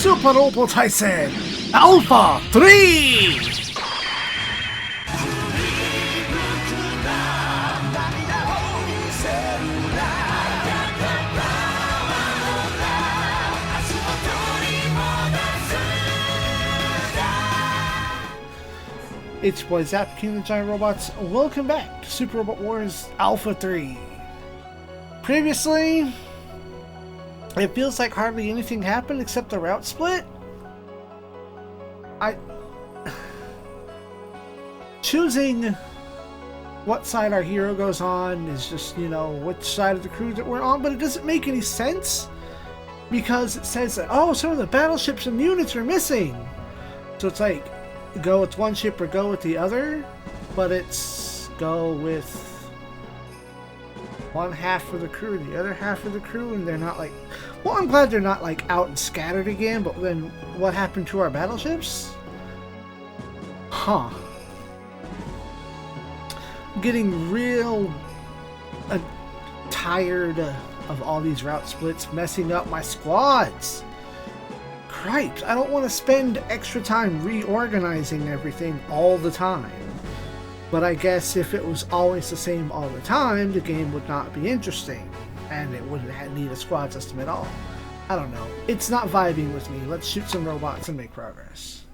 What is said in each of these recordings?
Super Robo Tyson Alpha 3! It's your boy Zap, King of the Giant Robots. Welcome back to Super Robot Wars Alpha 3. Previously, it feels like hardly anything happened except the route split. Choosing what side our hero goes on is just, you know, which side of the crew that we're on, but it doesn't make any sense because it says that, oh, some of the battleships and units are missing. So it's like, go with one ship or go with the other, but it's go with one half of the crew, the other half of the crew, and they're not like, well, I'm glad they're not like out and scattered again, but then what happened to our battleships? Huh. I'm getting real tired of all these route splits messing up my squads. Cripes, I don't want to spend extra time reorganizing everything all the time. But I guess if it was always the same all the time, the game would not be interesting. And it wouldn't need a squad system at all. I don't know. It's not vibing with me. Let's shoot some robots and make progress.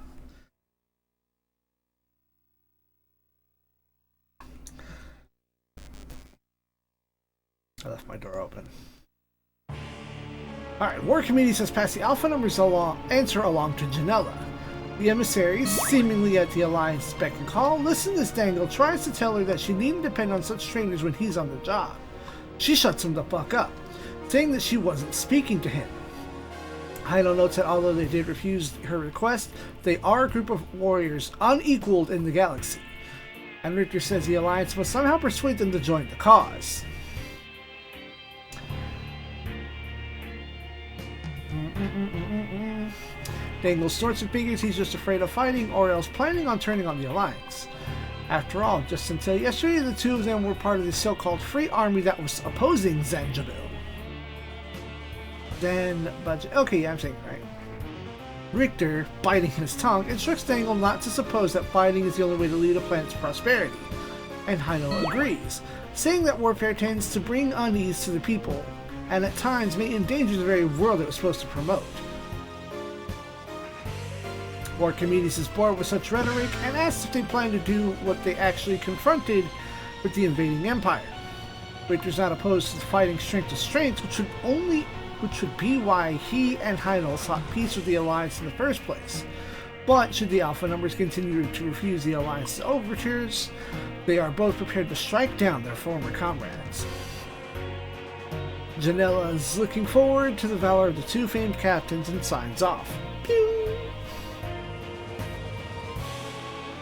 I left my door open. Alright, War Committee says pass the Alpha numbers answer along to Janella. The emissaries, seemingly at the Alliance beck and call, listen as Dangle tries to tell her that she needn't depend on such trainers when he's on the job. She shuts him the fuck up, saying that she wasn't speaking to him. Heino notes that although they did refuse her request, they are a group of warriors unequaled in the galaxy. And Richter says the Alliance must somehow persuade them to join the cause. Dangle snorts and figures he's just afraid of fighting or else planning on turning on the Alliance. After all, just until yesterday the two of them were part of the so-called free army that was opposing Zanjabil. Okay, yeah, I'm saying it right. Richter, biting his tongue, instructs Dangle not to suppose that fighting is the only way to lead a planet's prosperity. And Heino agrees, saying that warfare tends to bring unease to the people, and at times may endanger the very world it was supposed to promote. Archimedes is bored with such rhetoric and asks if they plan to do what they actually confronted with the invading empire. Richter's not opposed to fighting strength to strength, which would be why he and Heino sought peace with the Alliance in the first place. But should the Alpha numbers continue to refuse the Alliance's overtures, they are both prepared to strike down their former comrades. Janella is looking forward to the valor of the two famed captains and signs off. Pew!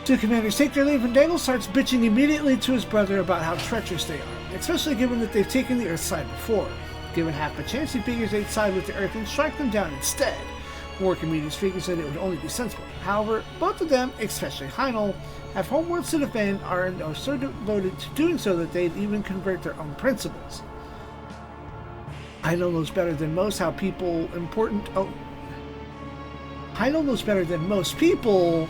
Two commanders take their leave and Dangle starts bitching immediately to his brother about how treacherous they are, especially given that they've taken the Earth side before. Given half a chance, he figures they'd side with the Earth and strike them down instead. Archimedes figures that it would only be sensible. However, both of them, especially Heino, have homeworlds to defend and are so devoted to doing so that they'd even convert their own principles. Heino knows better than most people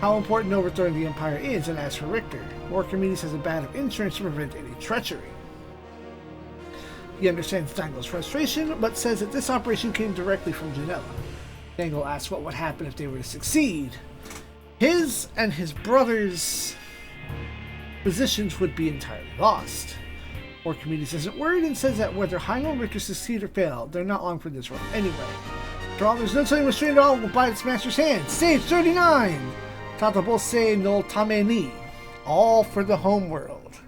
how important overthrowing the Empire is, and as for Richter, Archimedes has a band of insurance to prevent any treachery. He understands Dangle's frustration, but says that this operation came directly from Janella. Dangle asks what would happen if they were to succeed. His and his brother's positions would be entirely lost. Archimedes isn't worried and says that whether Heino and Richter succeed or fail, they're not long for this world anyway. After all, there's no telling what strain at all will bite its master's hand. Stage 39! Tatabose no tame ni. All for the home world.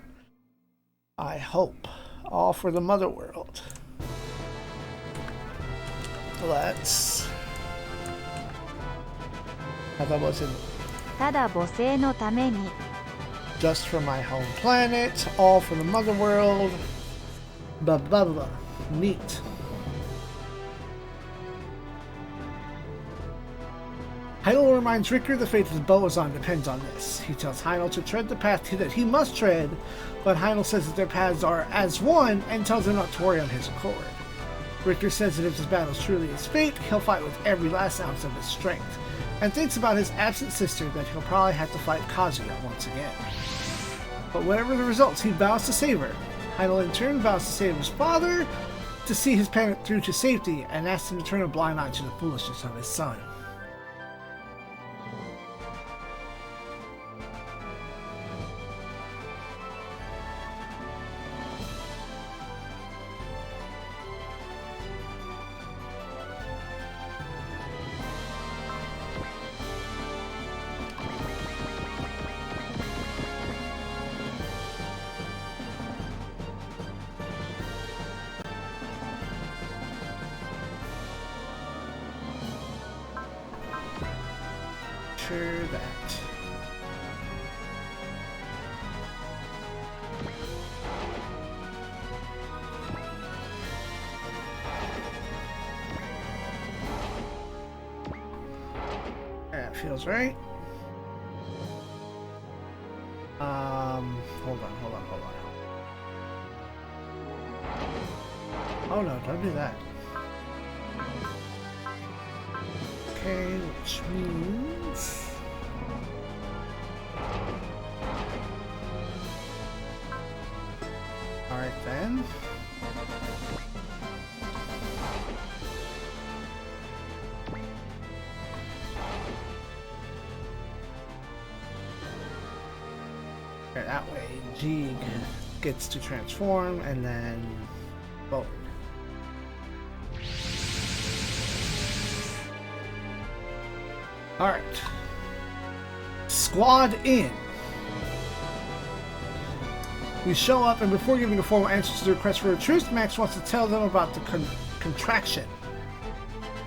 I hope. All for the Motherworld. Let's... Tatabose no tame ni. Just for my home planet. All for the Motherworld. Blah blah blah. Neat. Heino reminds Richter the fate of the Boazon depends on this. He tells Heino to tread the path that he must tread, but Heino says that their paths are as one and tells him not to worry on his accord. Richter says that if this battle is truly his fate, he'll fight with every last ounce of his strength, and thinks about his absent sister that he'll probably have to fight Kazuya once again. But whatever the results, he vows to save her. Heidel in turn vows to save his father, to see his parent through to safety, and asks him to turn a blind eye to the foolishness of his son. That. That feels right. Hold on. Oh no, don't do that. Okay, which means... Alright then. Okay, that way ZEON gets to transform and then forward. Alright. Squad in. We show up, and before giving a formal answer to the request for a truce, Max wants to tell them about the contraction.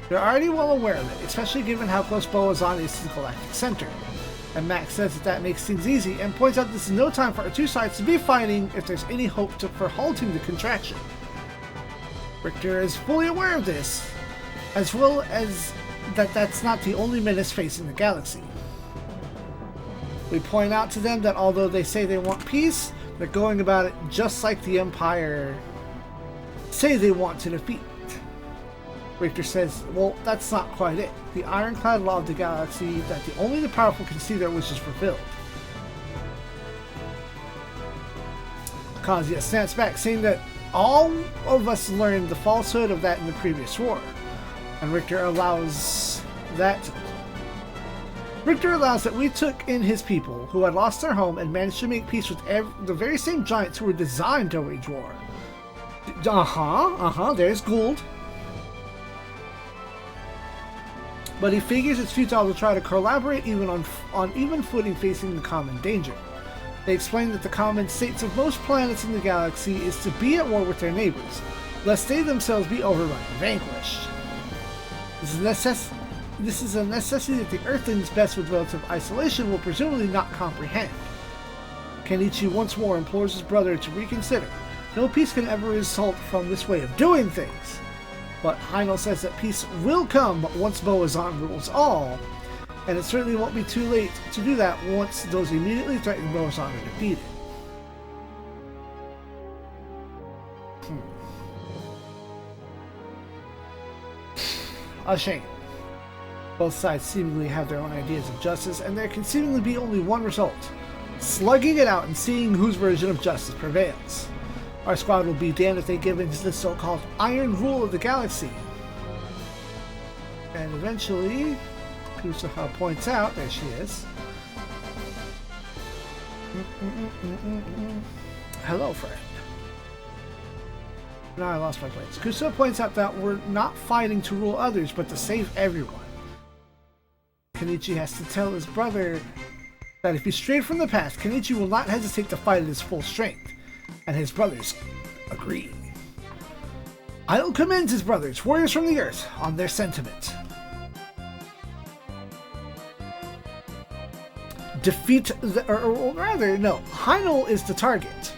They're already well aware of it, especially given how close Boazon is to the galactic center. And Max says that makes things easy, and points out this is no time for our two sides to be fighting if there's any hope for halting the contraction. Richter is fully aware of this, as well as that's not the only menace facing the galaxy. We point out to them that although they say they want peace, they're going about it just like the Empire say they want to defeat. Richter says, well, that's not quite it. The ironclad law of the galaxy that only the powerful can see their wishes fulfilled. Kazuya snaps back, saying that all of us learned the falsehood of that in the previous war. And Richter allows that we took in his people who had lost their home and managed to make peace with the very same giants who were designed to wage war. There's Gould. But he figures it's futile to try to collaborate even on even footing facing the common danger. They explain that the common states of most planets in the galaxy is to be at war with their neighbors, lest they themselves be overrun and vanquished. This is a necessity that the Earthlings best with relative isolation will presumably not comprehend. Kenichi once more implores his brother to reconsider. No peace can ever result from this way of doing things. But Heidel says that peace will come once Boazon rules all, and it certainly won't be too late to do that once those immediately threatening Boazon are defeated. A shame. Both sides seemingly have their own ideas of justice, and there can seemingly be only one result: slugging it out and seeing whose version of justice prevails. Our squad will be damned if they give in to the so-called iron rule of the galaxy. And eventually, Kusuha points out, there she is. Hello, friend. Now I lost my place. Kusuha points out that we're not fighting to rule others, but to save everyone. Kenichi has to tell his brother that if he strayed from the path, Kenichi will not hesitate to fight at his full strength. And his brothers agree. Idle commends his brothers, warriors from the earth, on their sentiment. Heidel is the target.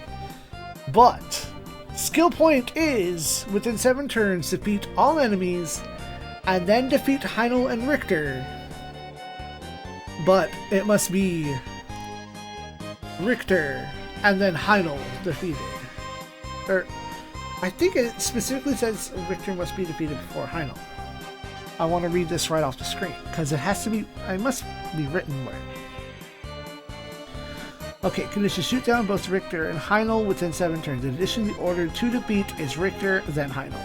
But skill point is, within 7 turns, defeat all enemies, and then defeat Heidel and Richter. But it must be Richter and then Heidel defeated. I think it specifically says Richter must be defeated before Heinel. I want to read this right off the screen because it has to be. It must be written where. Okay, conditions: shoot down both Richter and Heinel within 7 turns. In addition, the order to defeat is Richter, then Heinel.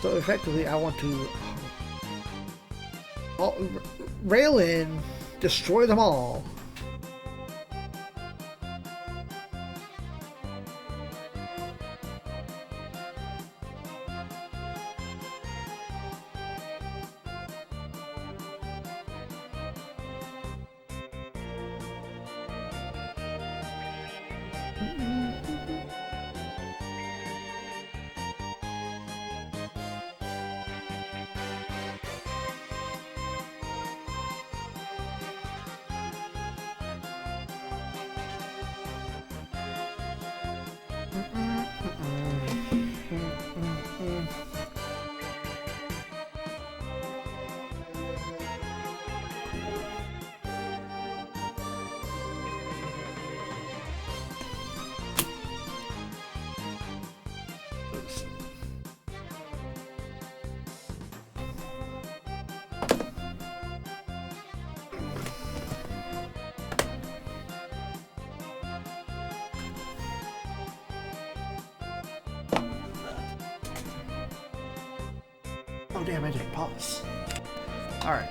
So effectively, I want to rail in, destroy them all. Oh damn, I didn't pause. Alright.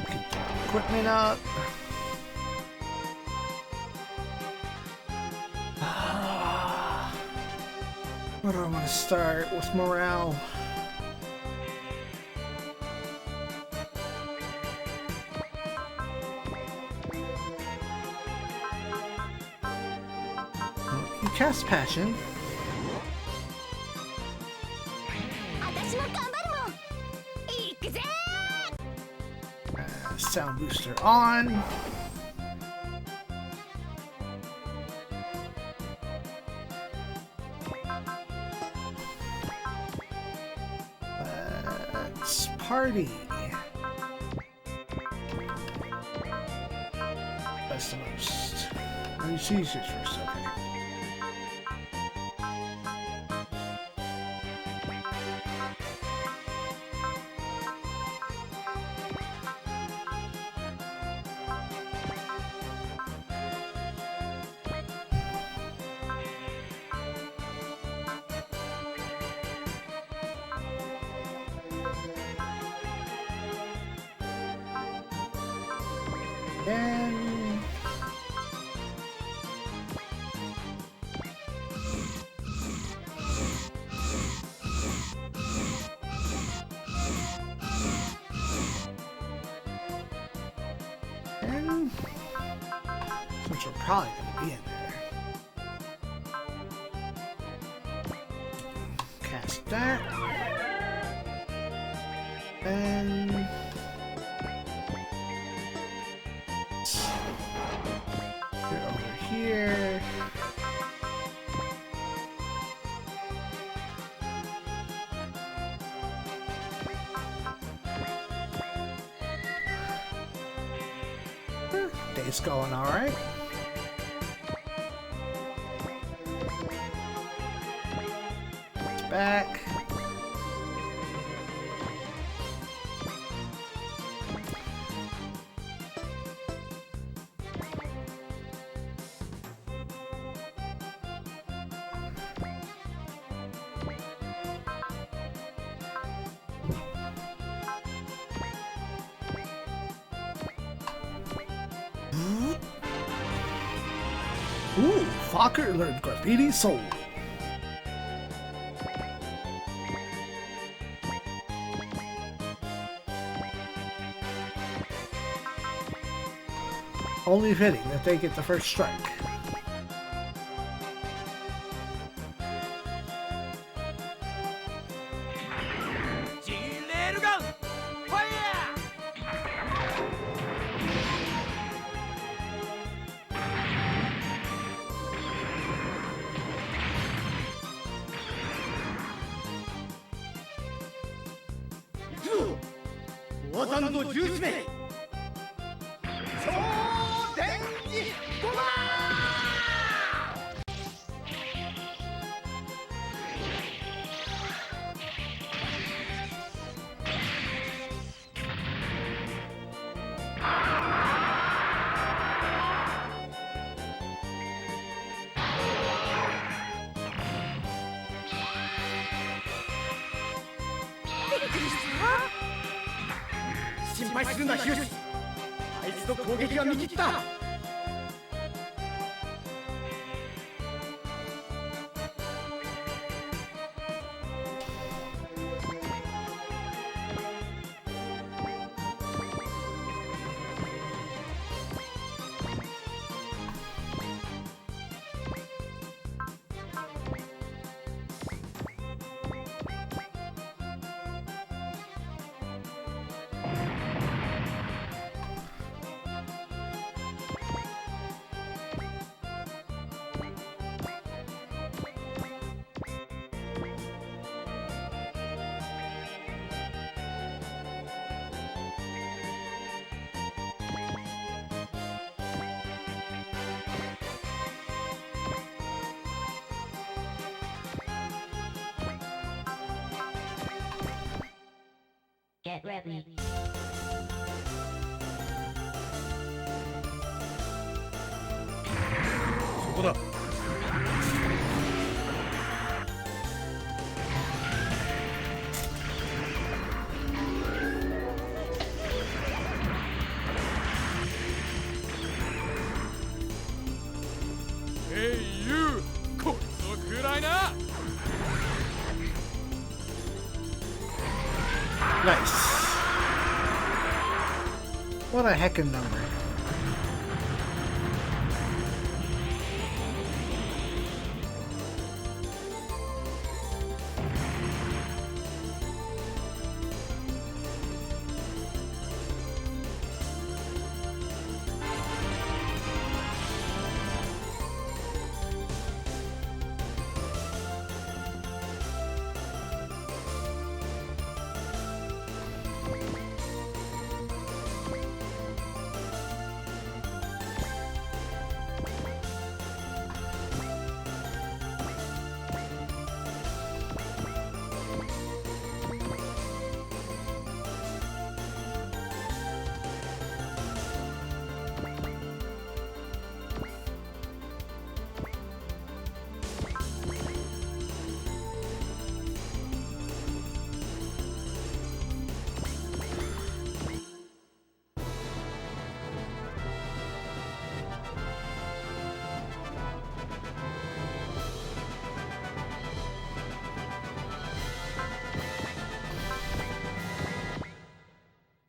Get the equipment up. Where do I want to start with morale? You cast Passion. Sound booster on. Let's party. That's the most. Let me see this first. Okay. And which are probably going to be in there. Cast that. And you're over here. Day's going all right. It's back. Ooh, Fokker learned Graffiti Soul. Only fitting that they get the first strike. 山の11名超電磁ゴマ心配するなヒュース、あいつの攻撃が見切った。Get ready. そこだ。こいつを食らいな。 Nice. What a heckin' number.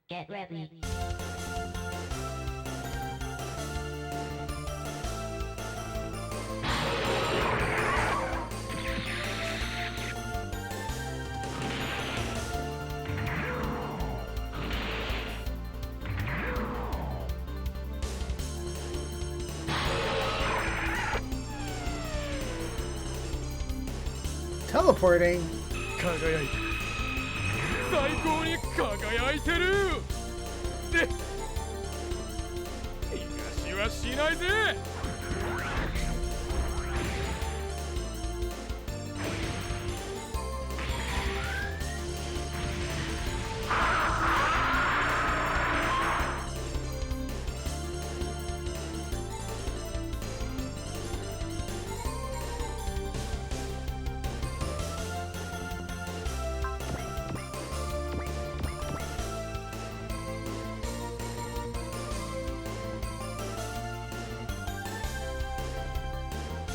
Get ready. 輝いてる。最高に輝いてる。で、逃がしはしないぜ。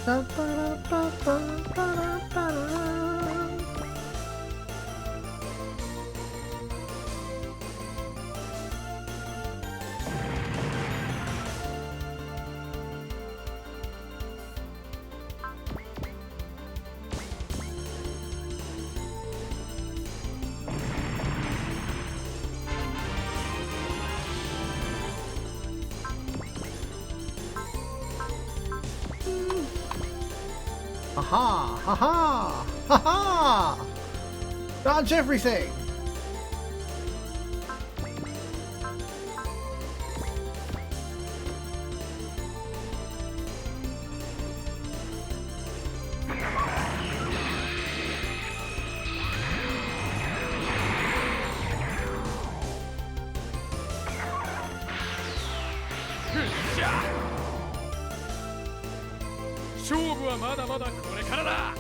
パパラパパパラパラ。Haha! Haha! Haha! Dodge everything! っしゃ勝負はまだまだこれからだ。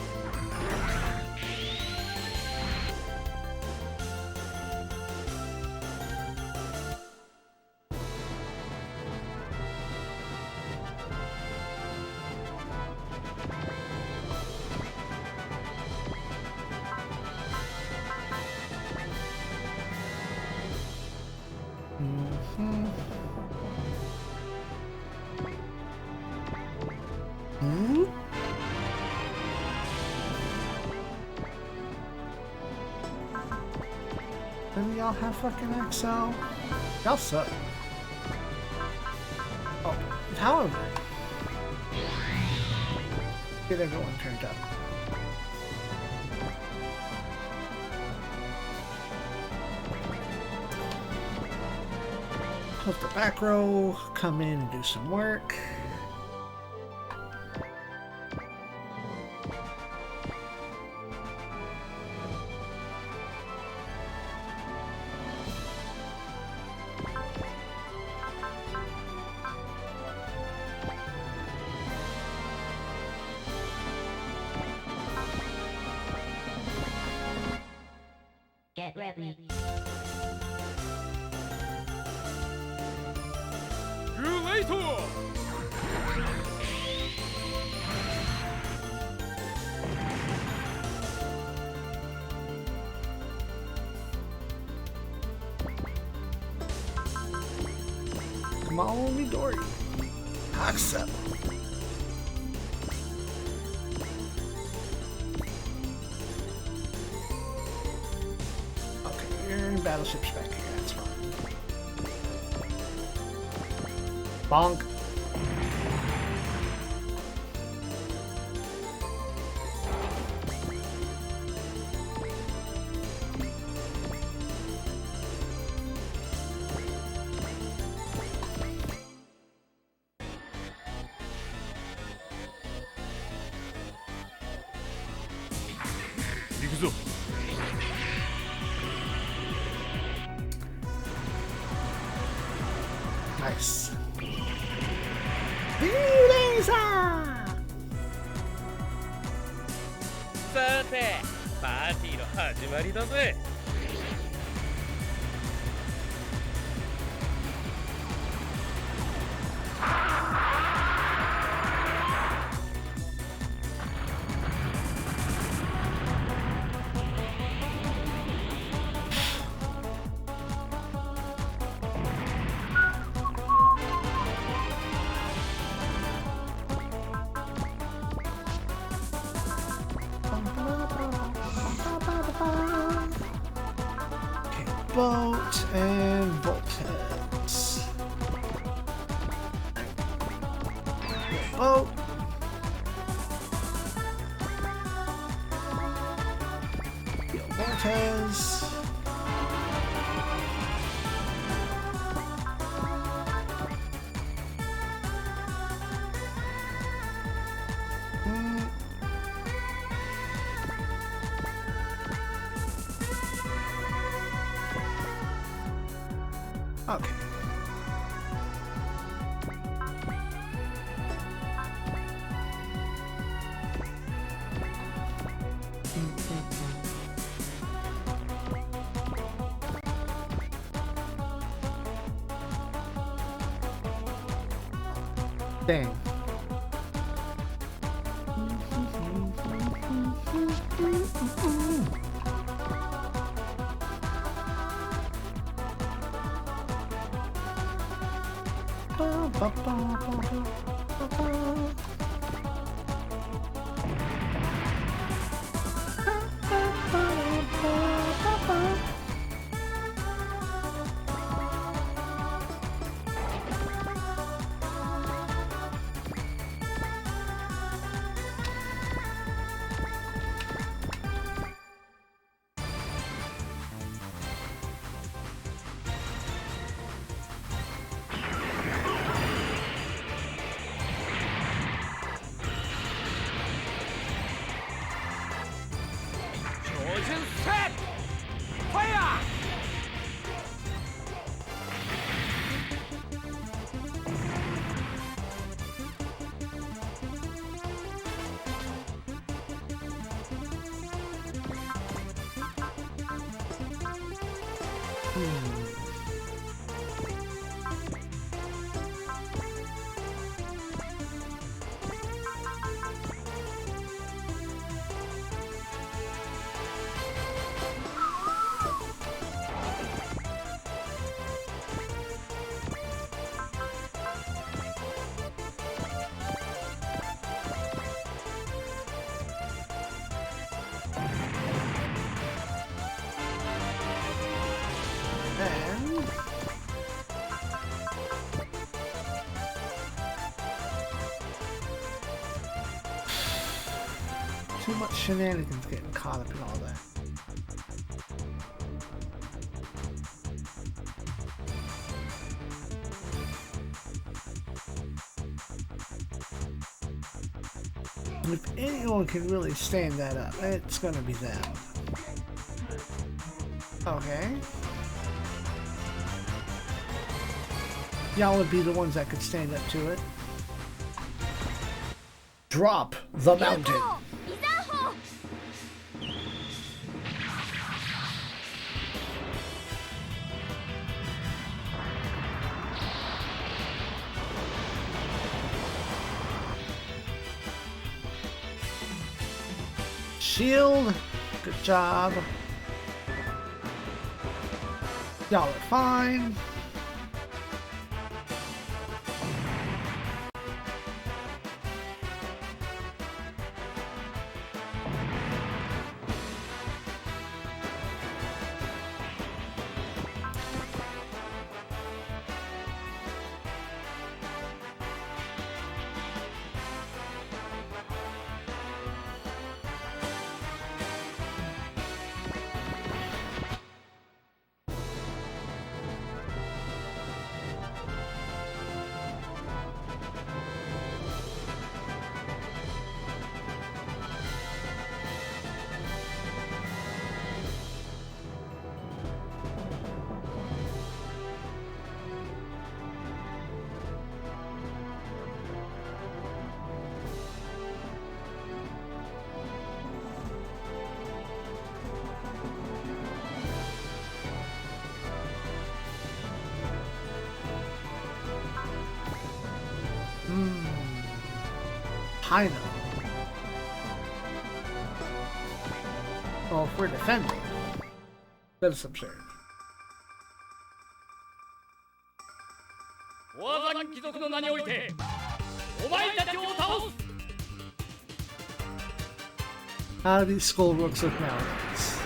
Then y'all have fucking XL. Y'all suck. Oh, however, get everyone turned up. Close the back row, come in and do some work. Get ready. Too late! Come on, Midori. Accept. Okay, your battleship's back here. That's fine. Bonk. Nice. Laser! さて、パーティーの始まりだぜ。Boat and Voltex. Boat. Voltex. Okay. Dang. And too much shenanigans getting caught up in all that. If anyone can really stand that up, it's gonna be them. Okay. Y'all would be the ones that could stand up to it. Drop the mountain. Shield. Good job. Y'all are fine. China. Well, if we're defending, that's absurd. ワザン貴族の名においてお前たちを倒す How do these skull rooks look nowadays?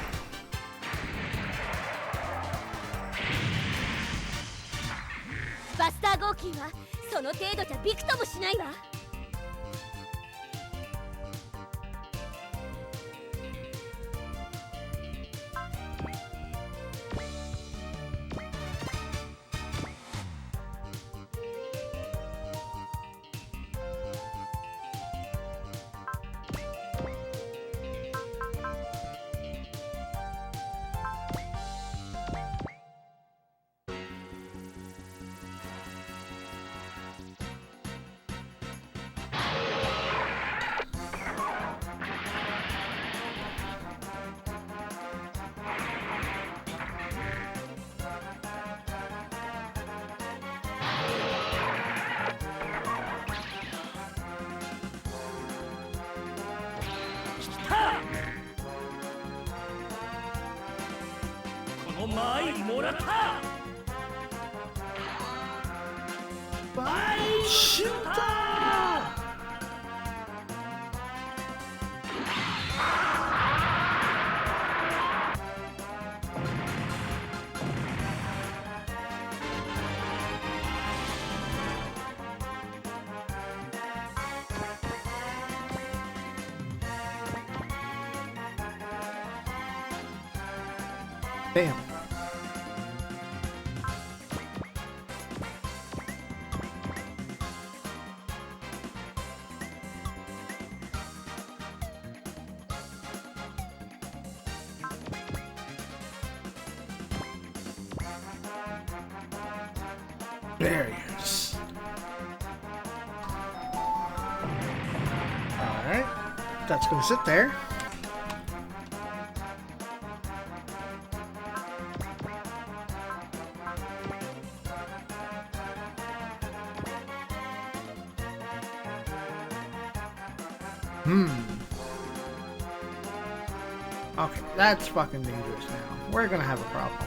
バスター合金はその程度じゃびくともしないわ。この間合いもらったバイシューター Bam. Barriers. Alright. That's gonna sit there. Okay, that's fucking dangerous now. We're gonna have a problem.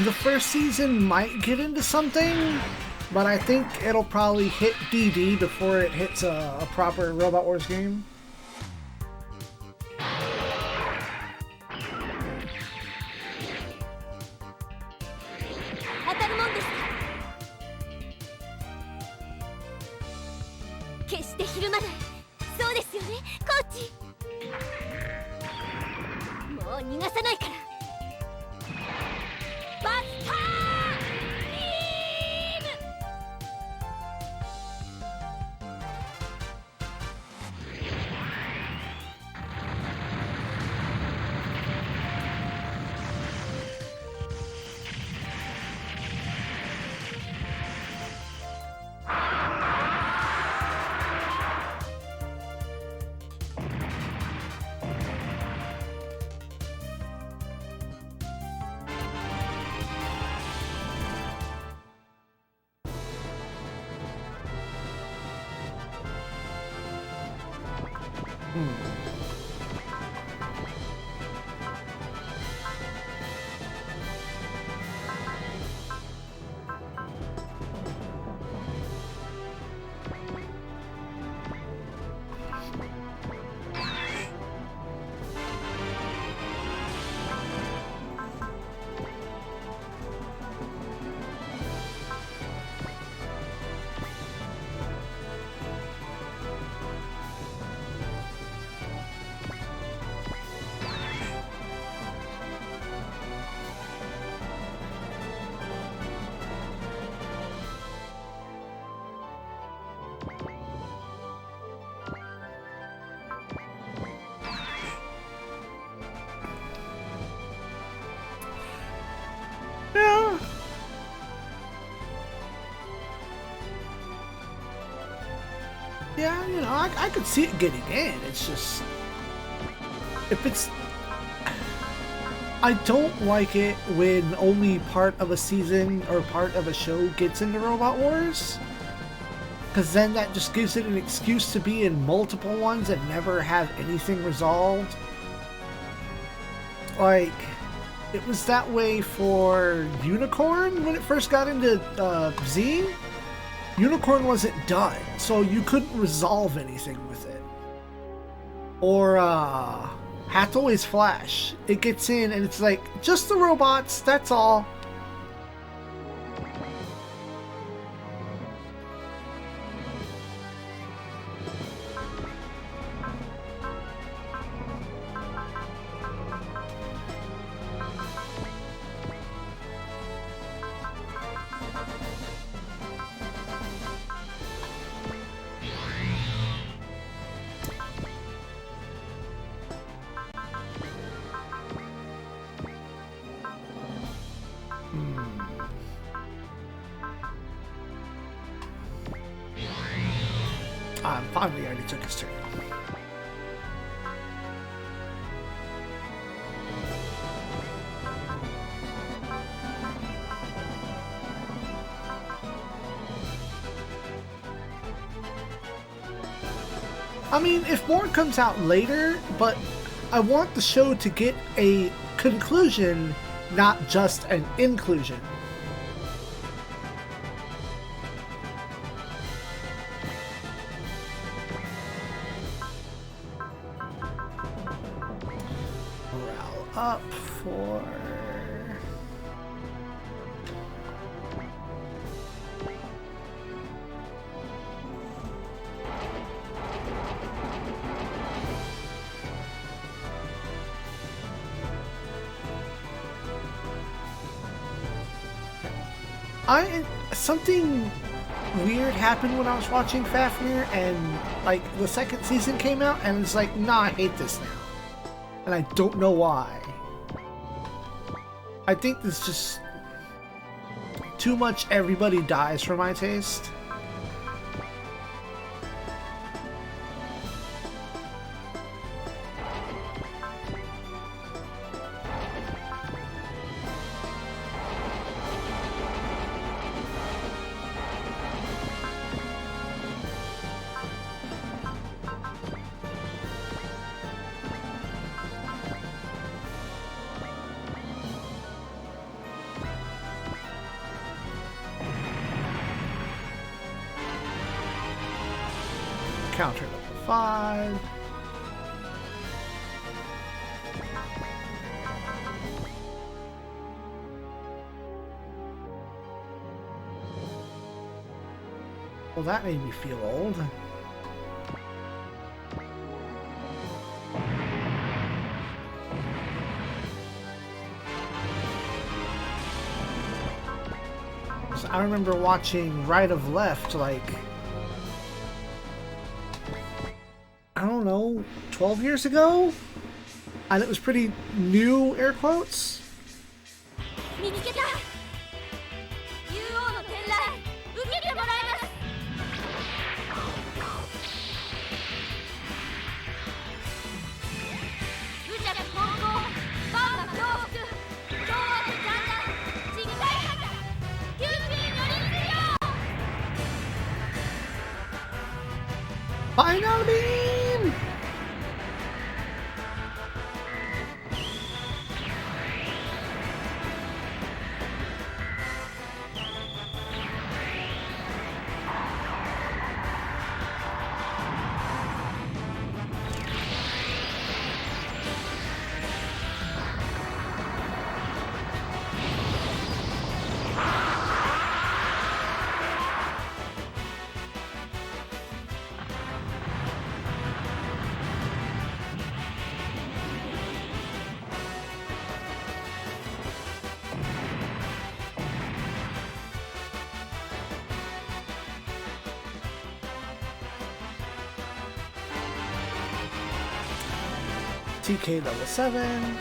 The first season might get into something, but I think it'll probably hit DD before it hits a proper Robot Wars game. Yeah, you know, I could see it getting in. It's just, if it's, I don't like it when only part of a season or part of a show gets into Robot Wars, because then that just gives it an excuse to be in multiple ones and never have anything resolved. Like, it was that way for Unicorn when it first got into ZEON. Unicorn wasn't done, so you couldn't resolve anything with it. Or Hathaway's Flash. It gets in and it's like, just the robots, that's all. Finally already took his turn. I mean, if more comes out later, but I want the show to get a conclusion, not just an inclusion. up for... something weird happened when I was watching Fafnir, and like the second season came out, and it's like, nah, I hate this now, and I don't know why. I think this just too much everybody dies for my taste. Counter level 5. Well, that made me feel old. So I remember watching Right of Left, like, I don't know, 12 years ago? And it was pretty new, air quotes. 見つけた UO の天雷受けてもらいます無邪気混合万が恐怖超悪残弾ちぐさい方キューピー乗り継ぎよ Final beam! TK level 7.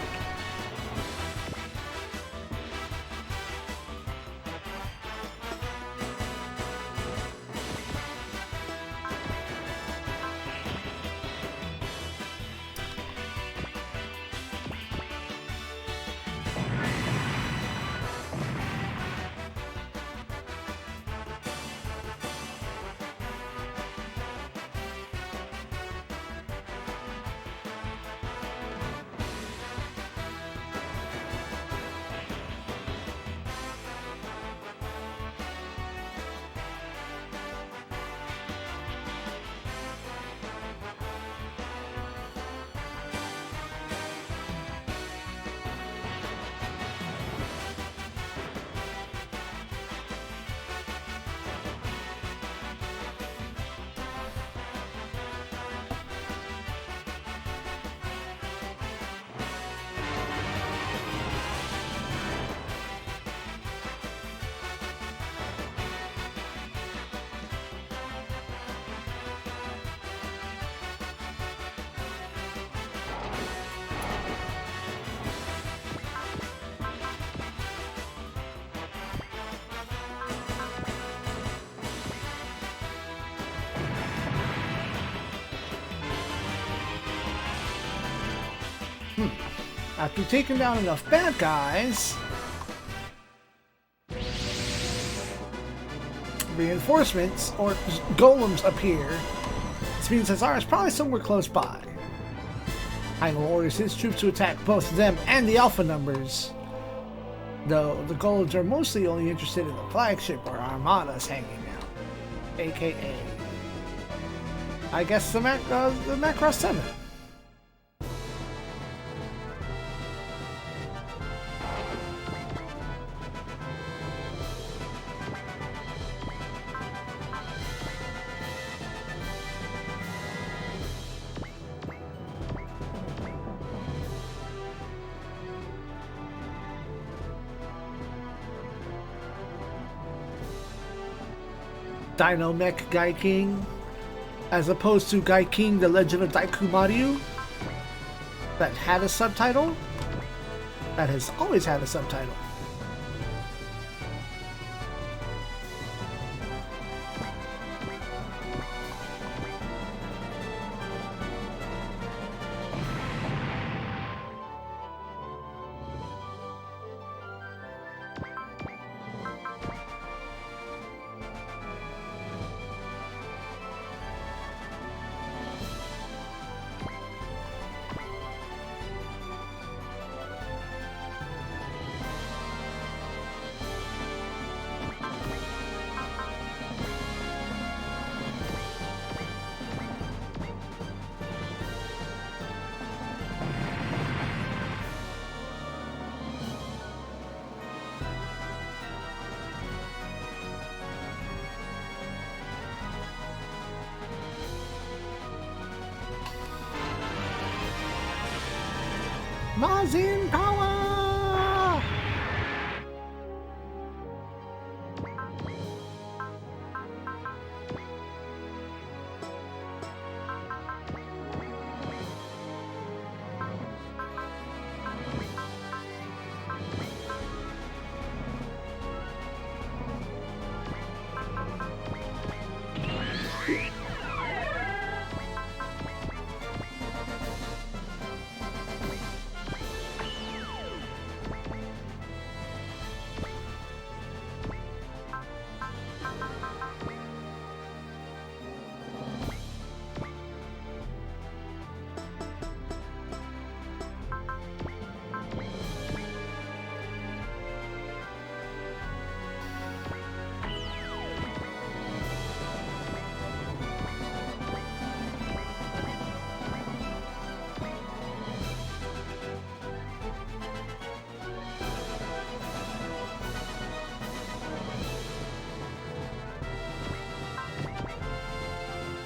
After taking down enough bad guys, reinforcements, or golems, appear. This means Hazar is probably somewhere close by. Hyrule orders his troops to attack both them and the Alpha numbers, though the golems are mostly only interested in the flagship or armadas hanging out, aka, I guess the Macross 7. Dino Mech Gai King, as opposed to Gai King, The Legend of Daikumaryu, that had a subtitle, that has always had a subtitle. Mazin Power!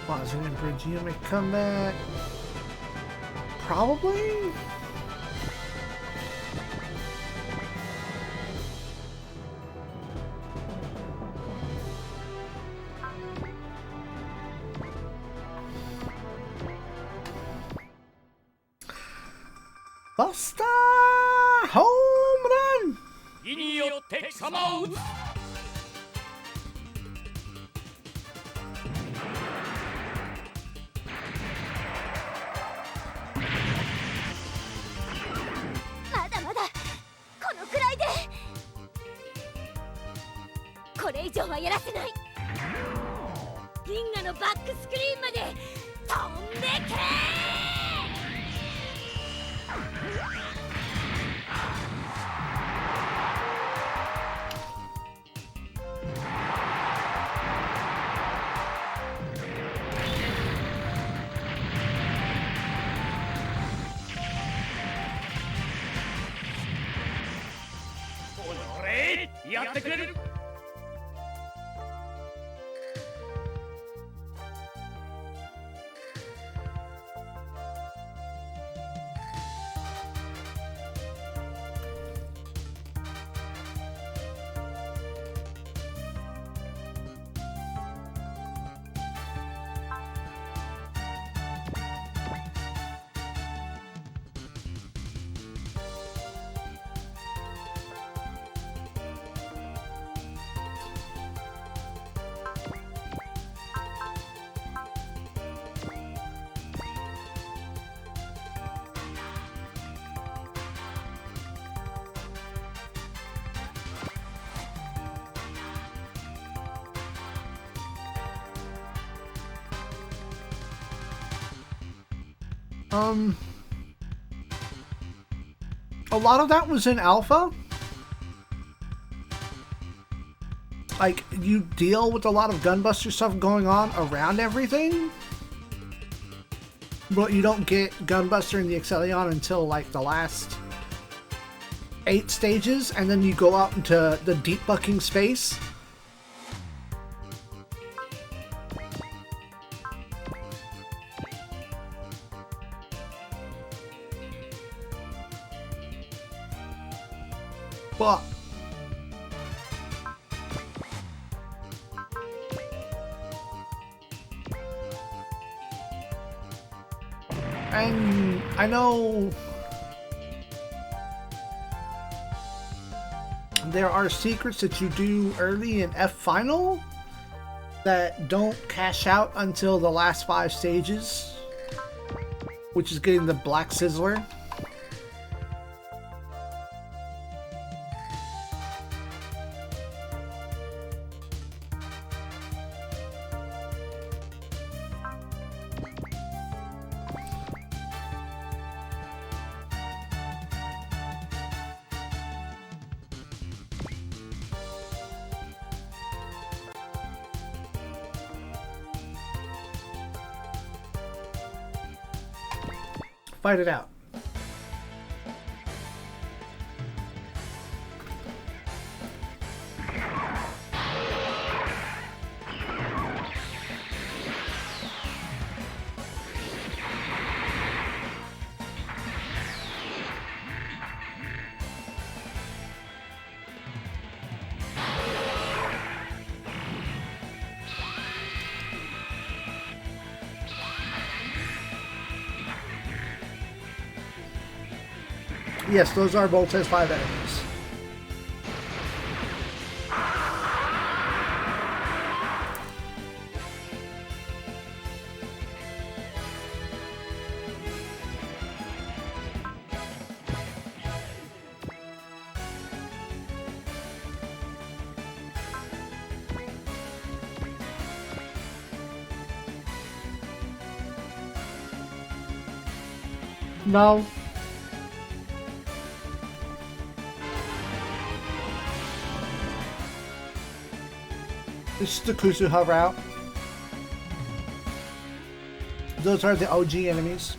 Mazin and Brigitte make comeback. Probably? Buster! Home run! 意によって貴様を撃つ。まだまだこのくらいでこれ以上はやらせない。銀河のバックスクリーンまで飛んでけやってくれる。A lot of that was in alpha. Like, you deal with a lot of Gunbuster stuff going on around everything, but you don't get Gunbuster in the Excellion until like the last 8 stages, and then you go out into the deep bucking space. But And I know there are secrets that you do early in F Final that don't cash out until the last 5 stages, which is getting the Black Sizzler. Fight it out. Yes, those are Voltes 5 enemies. No. This is the Kusuha route. Those are the OG enemies.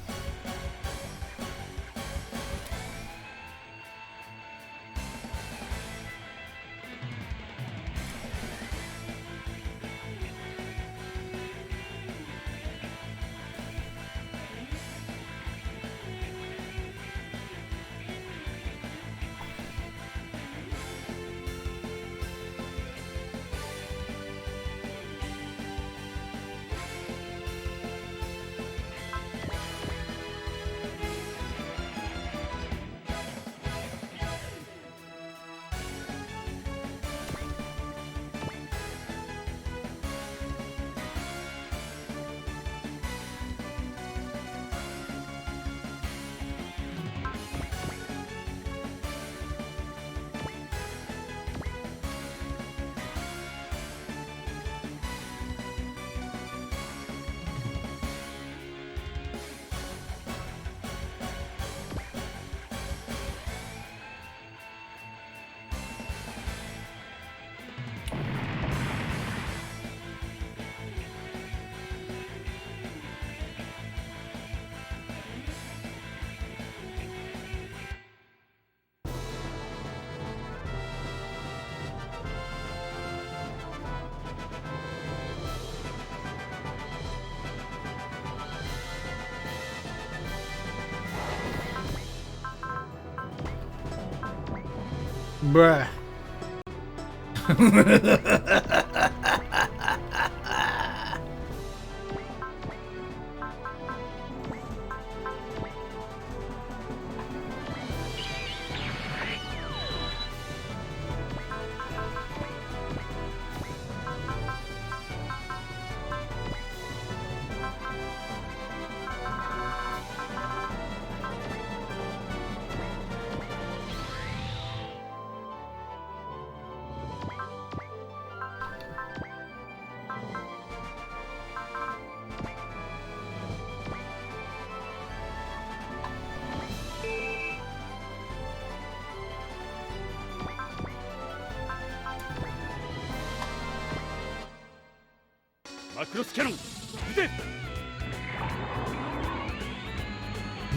Bruh.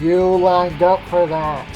You lined up for that.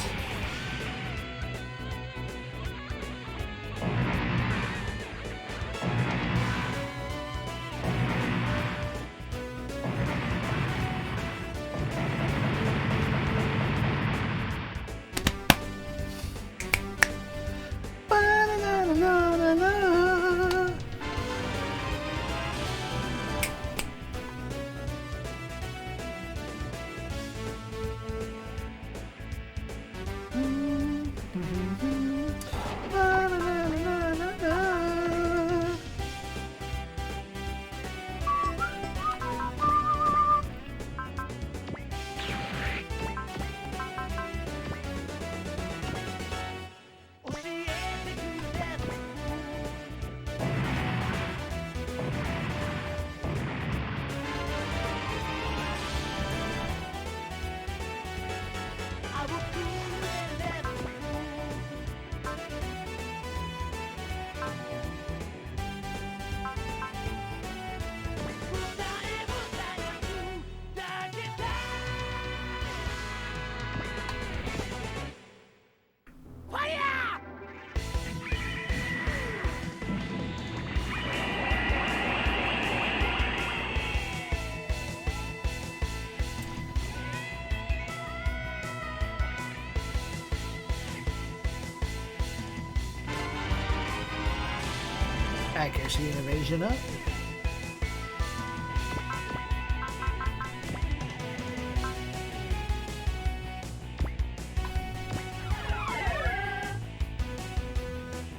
Accuracy and evasion up.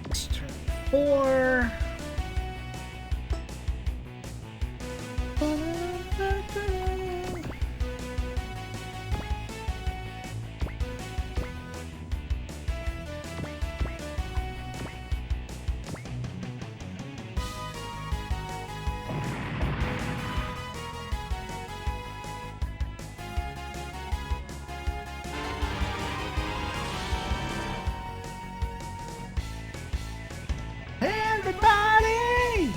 It's turn 4. Everybody!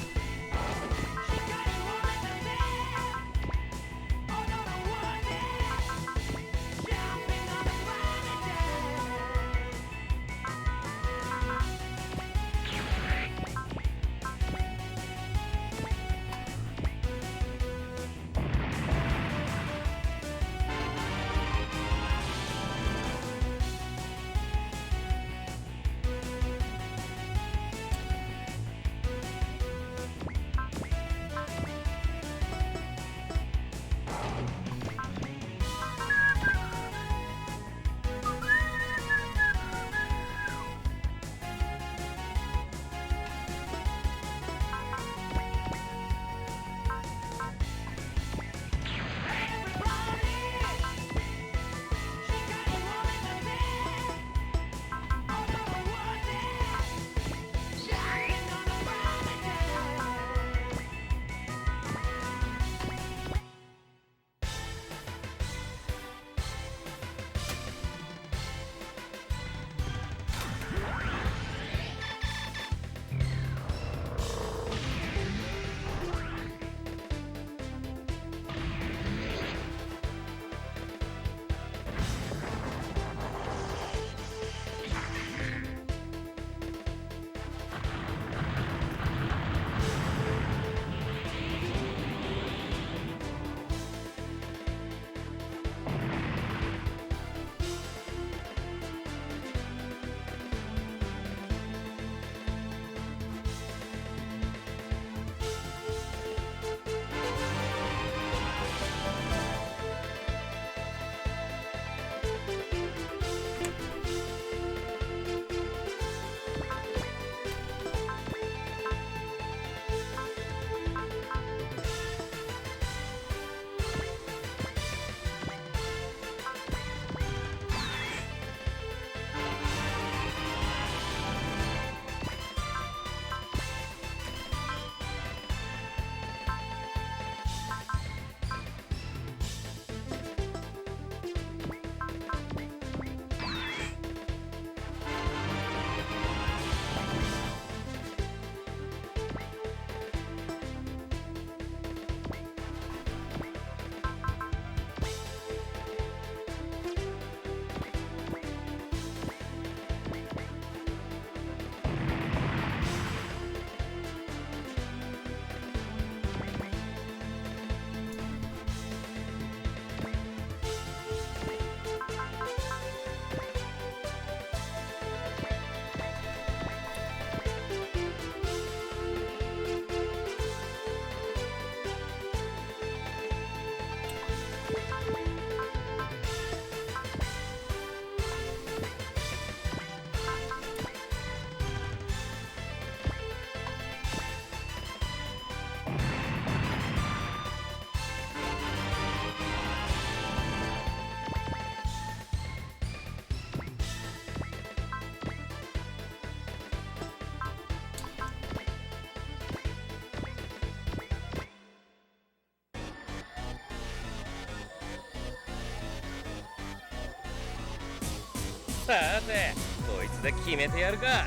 さてこいつで決めてやるか。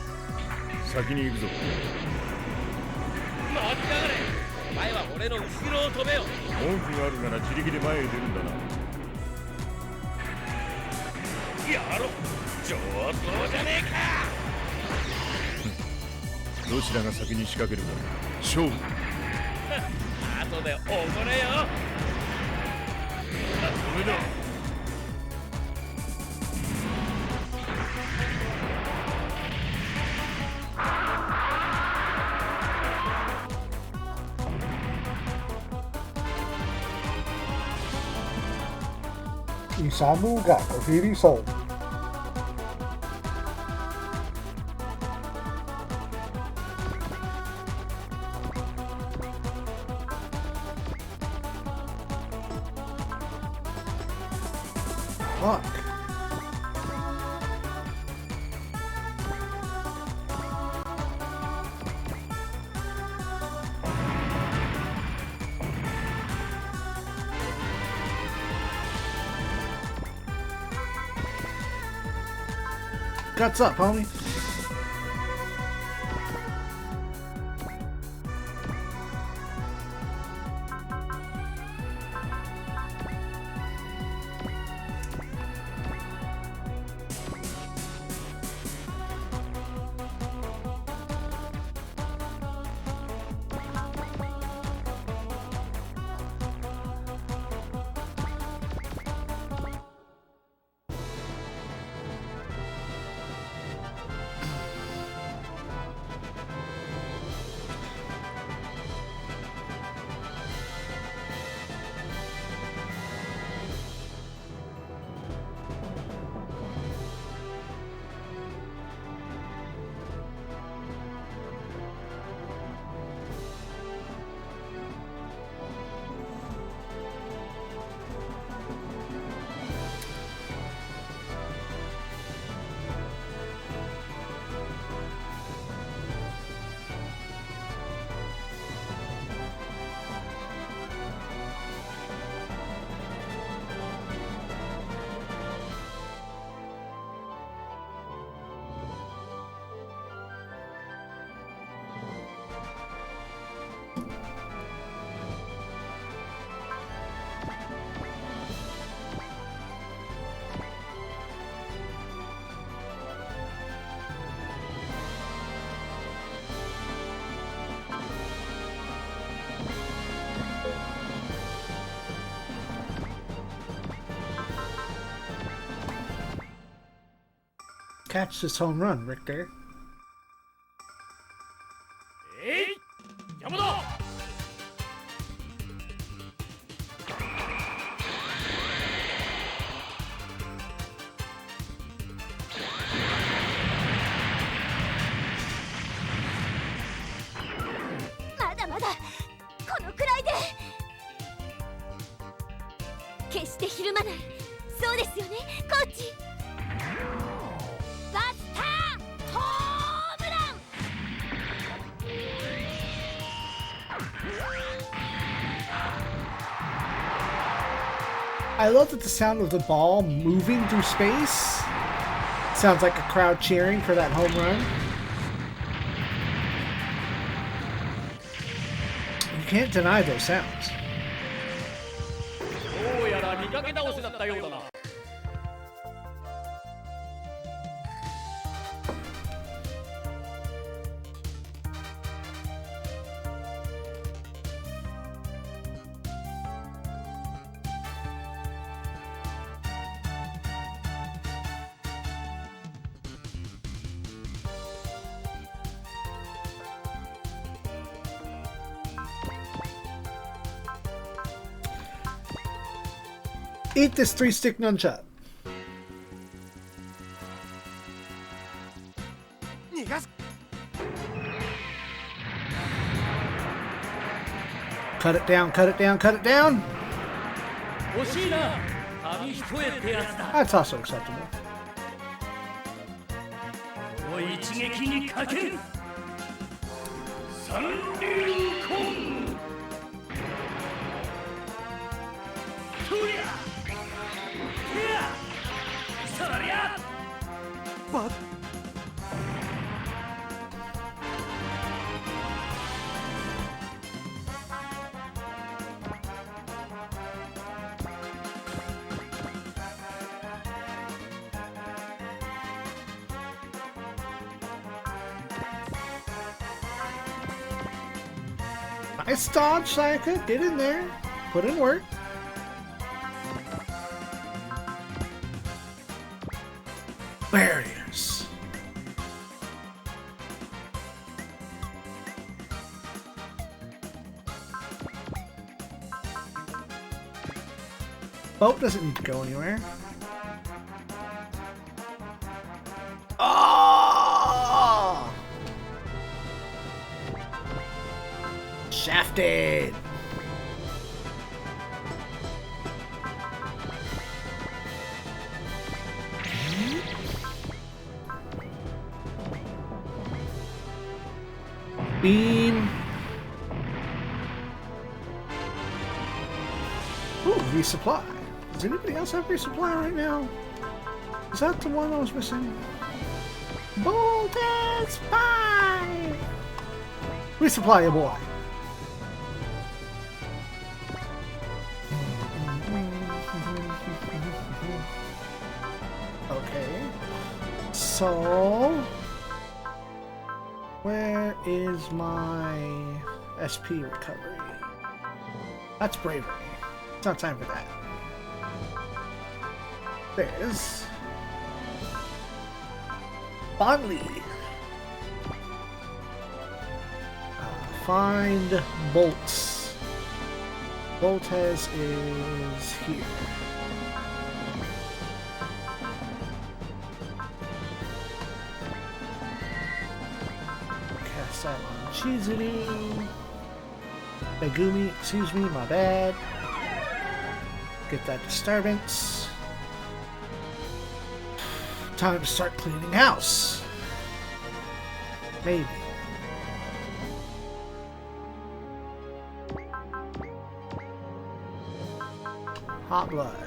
先に行くぞ。待ちやがれ。お前は俺の後ろを飛べよ。文句があるなら自力で前へ出るんだな。やろ上等じゃねえか。どちらが先に仕掛けるか勝負。後でおごれよ。それだ。Isamu ga Kohiri Soul. Fuck. Guts up, homie. Catch this home run, Richter. えい山田 まだまだこのくらいで決してひるまない。そうですよねコーチ。バスターホームラン。 I love that the sound of the ball moving through space sounds like a crowd cheering for that home run. You can't deny those sounds. どうやら見かけ倒しだったようだな。 Eat this 3-stick nunchuck. 逃がす Cut it down, cut it down, cut it down. 惜しいな。紙一重ってやつだ。 That's also acceptable. この一撃にかける。三流コン。とりゃ。てや。そりゃ。バ Nice dodge, Sayaka. Get in there. Put in work. Barriers. Boat doesn't need to go anywhere. Oh! Shafted! Beam. Ooh, resupply. Does anybody else have resupply right now? Is that the one I was missing? Bolted Spy! Resupply, a boy. Okay. So... where is my SP recovery? That's bravery. It's not time for that. There's Bonley. Find bolts. Boltez is here. Cast that on Chizuru. Megumi, excuse me, my bad. Get that disturbance. Time to start cleaning house. Maybe. Hot blood.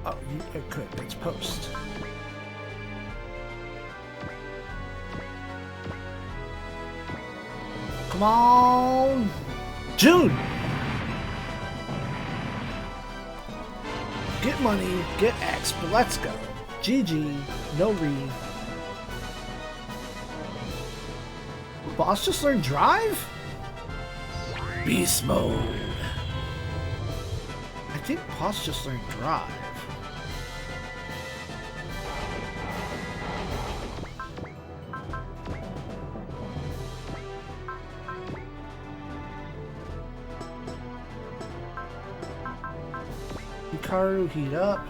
Oh, it could. It's post. Come on! June! Get money, get X, but let's go. GG, no re. Boss just learned drive? Beast mode. I think Boss just learned drive. Hikaru, heat up.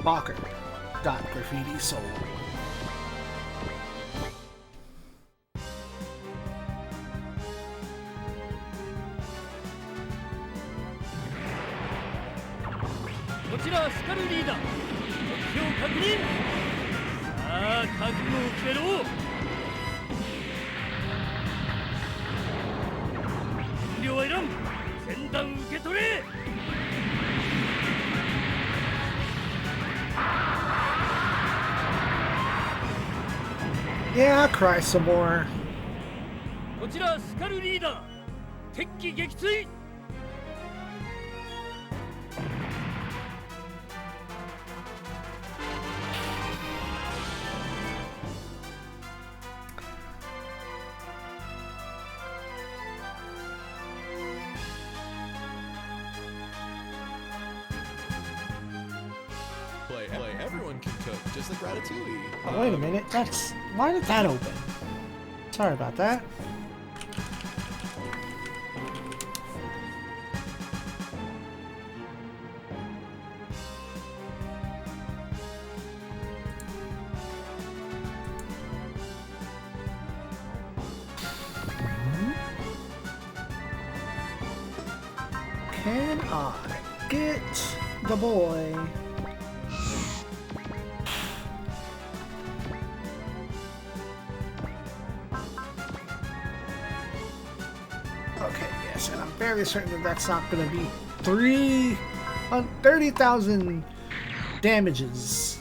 Walker. Graffiti soul. Yeah, I'll cry some more. Everyone can cook, just like Ratatouille. Oh, wait a minute. Why did that open? Sorry about that. Can I get the boy? Okay, yes, and I'm fairly certain that that's not going to be 30,000 damages.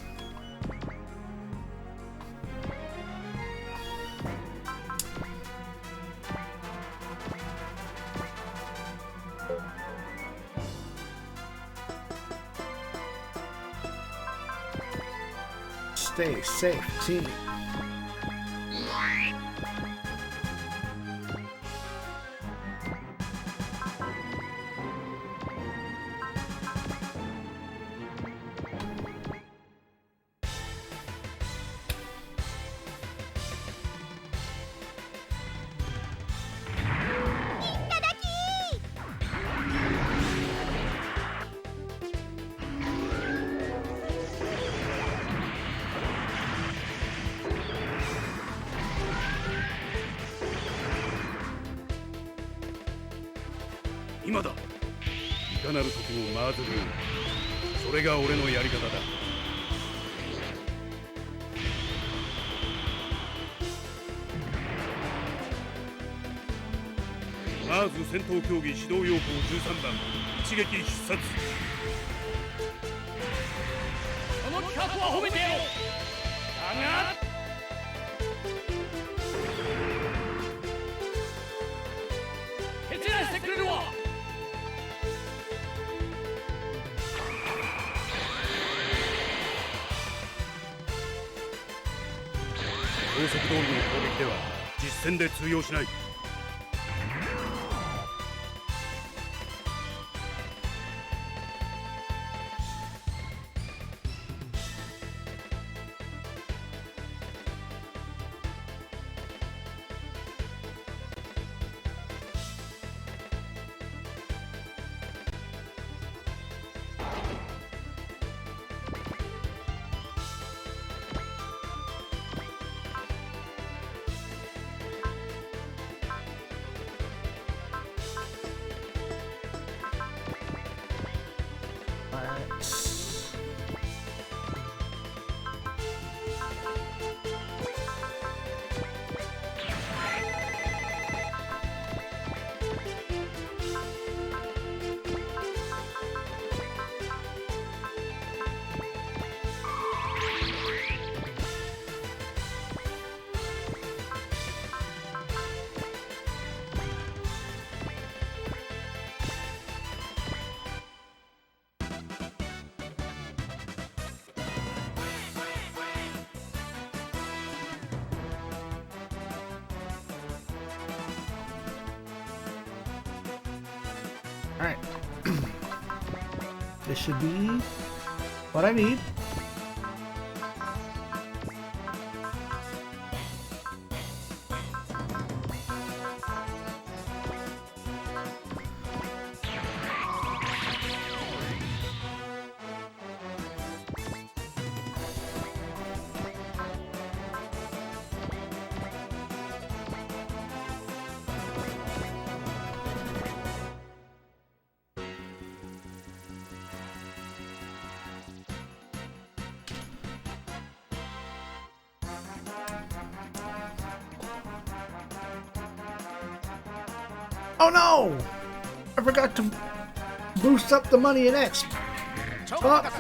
Stay safe, team.今だ。いかなる時もまずる。それが俺のやり方だ。まず戦闘競技指導要項13番一撃必殺。その企画は褒めてよ。だが蹴散らしてくれるわ。高速道路の攻撃では実戦で通用しない。Alright. This should be what I need. Oh no! I forgot to boost up the money in X. Fuck.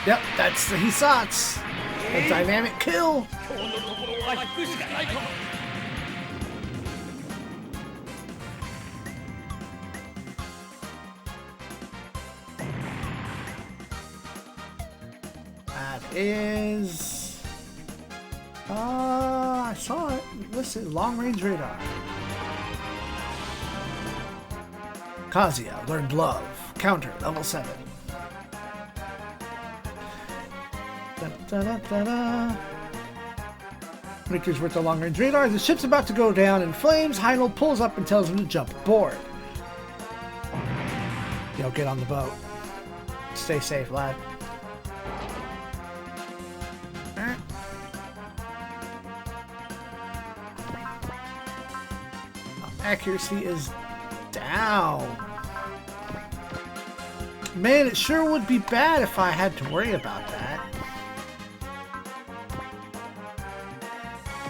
Yep, that's the Hisatsu. A dynamic kill. That is... I saw it. Listen, long-range radar. Kazuya learned love. Counter, level 7. Da-da-da-da. Victor's worth the long-range radar. The ship's about to go down in flames. Heinl pulls up and tells him to jump aboard. Yo, get on the boat. Stay safe, lad. Accuracy is down. Man, it sure would be bad if I had to worry about that.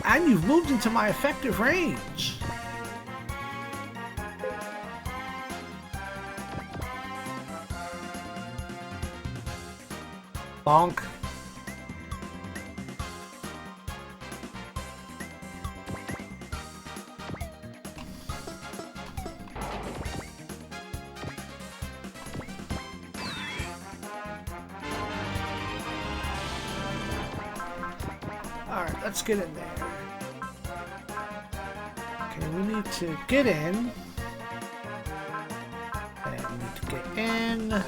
And you've moved into my effective range. Bonk. Alright, let's get in there. Okay, we need to get in. And we need to get in.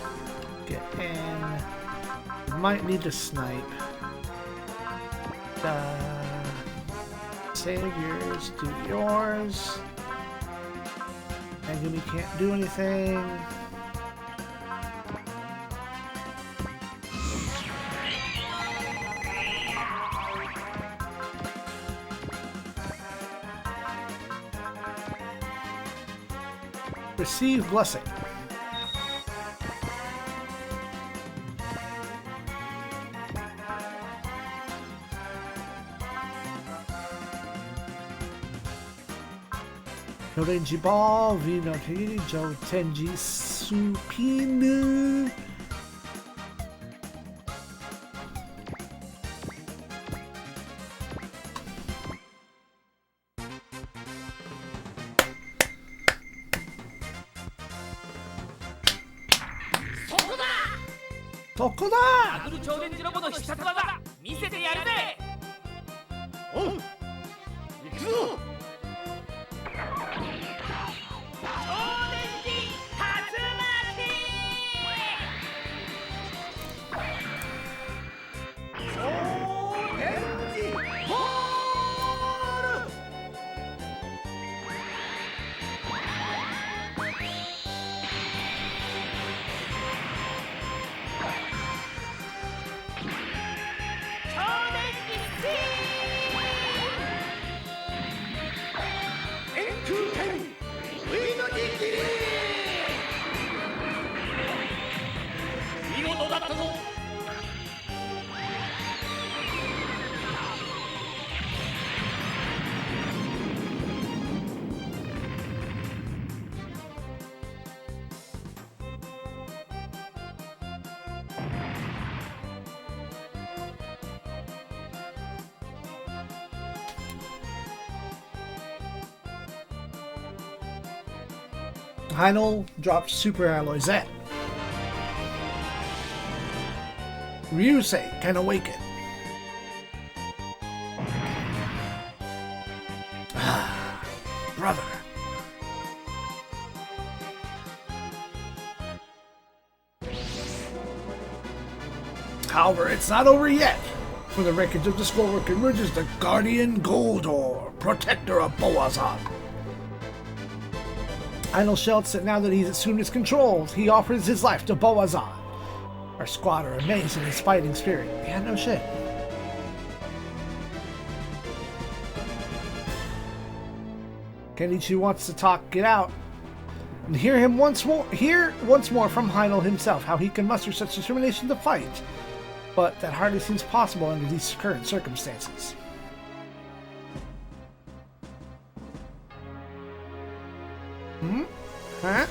Get in. Might need to snipe. Save yours, do yours. And we can't do anything. Receive blessing. Norenji ball, Vino Tiri, Jo Tenji Supinu. Tokoda! ダブル超電磁ロボの必殺技見せてやるぜ。おう、行くぞ。超電磁竜巻。超電磁ボール。円空天上の握り。見事だったぞ。Heinl drops Super Alloy Z. Ryusei can awaken. Brother. However, it's not over yet. From the wreckage of the Skullwork emerges the Guardian Goldor, protector of Boazon. Heinl shouts that now that he's assumed his control, he offers his life to Boazon. Our squad are amazed at his fighting spirit. Yeah, no shit. Kenichi wants to talk, get out. And hear once more from Heinl himself how he can muster such determination to fight. But that hardly seems possible under these current circumstances. Huh?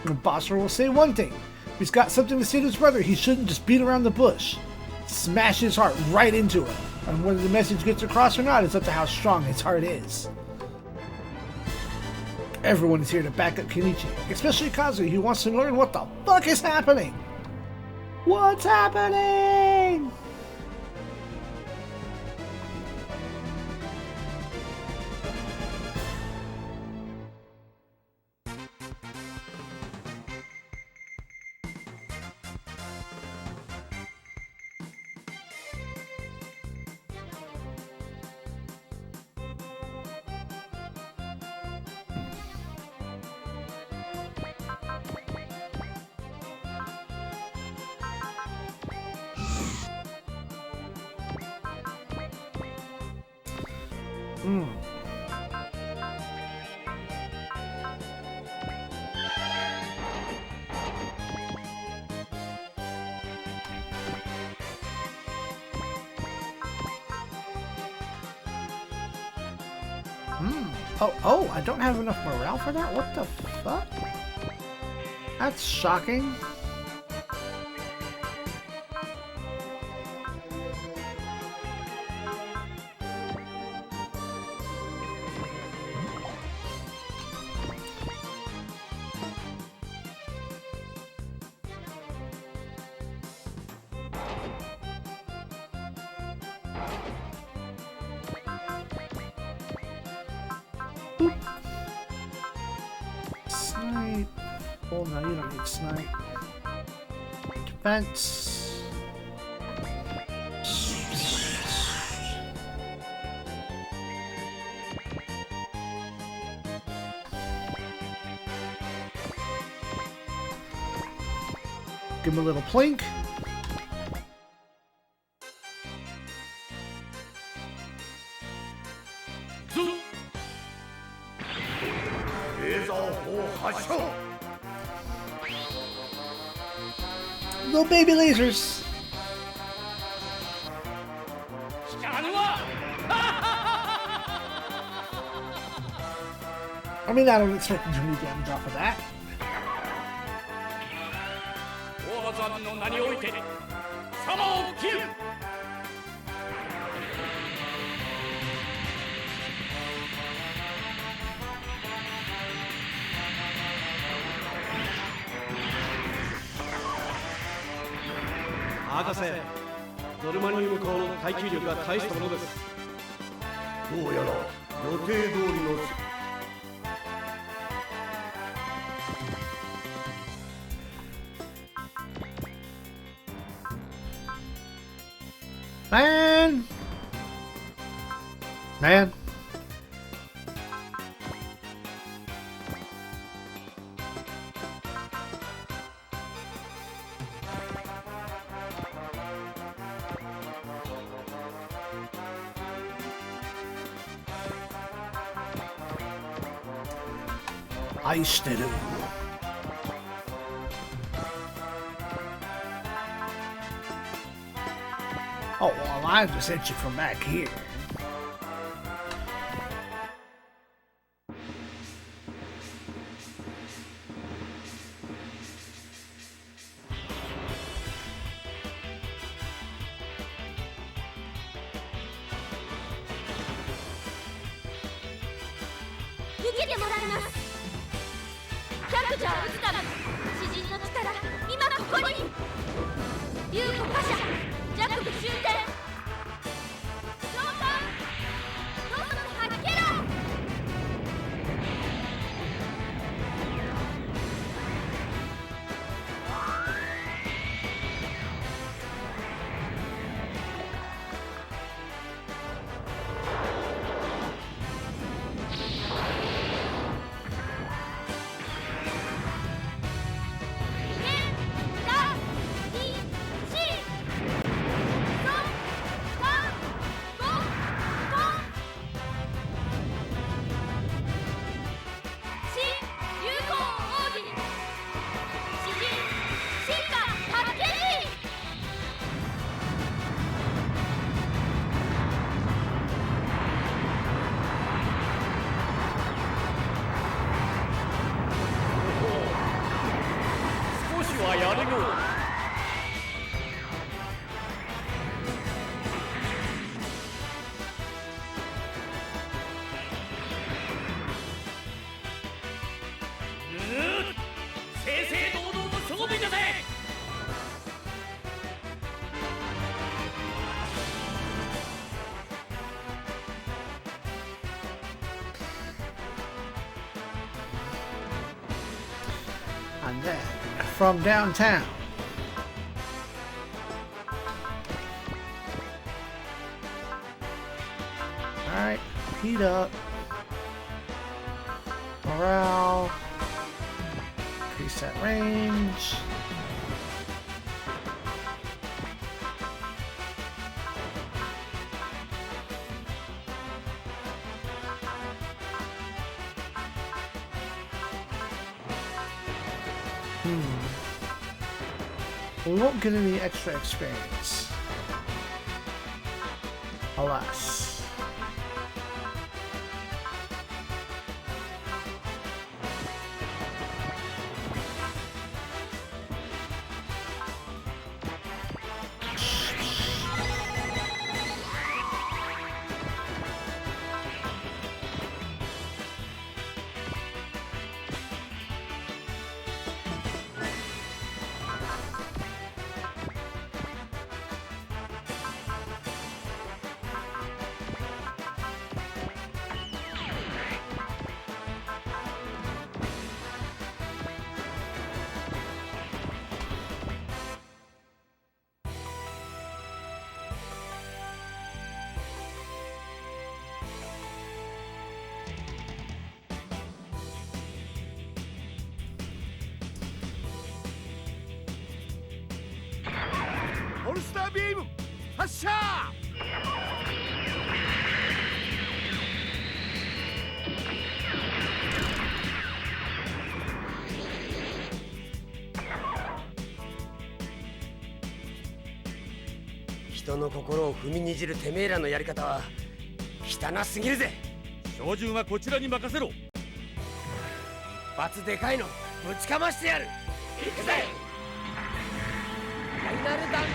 The Bossler will say one thing. If he's got something to say to his brother, he shouldn't just beat around the bush. Smash his heart right into it. And whether the message gets across or not is up to how strong his heart is. Everyone is here to back up Kenichi, especially Kazuya, who wants to learn what the fuck is happening. What's happening? Hmm. Oh, I don't have enough morale for that? What the fuck? That's shocking. Snipe. Oh no, you don't need snipe. Defense. Give him a little plink. Little baby lasers. I mean, I don't expect to do any damage off of that. 王山の名において様を切る。博士、ゾルマニウム港の耐久力が大したものです。どうやら予定通りの Man. I still. Oh, well, I just hit you from back here. And then from downtown. Alright, heat up. Morale. Increase that range. We won't get any extra experience. Alas. 몬스터 빔発射 人の心を踏みにじるてめえらのやり方は汚すぎるぜ。照準はこちらに任せろ。一発でかいのぶちかましてやる。行くぜ。ファイナルダンク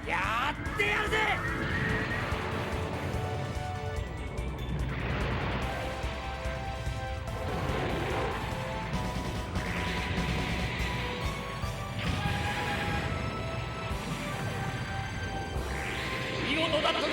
王やってやるぜ。見事だったぞ。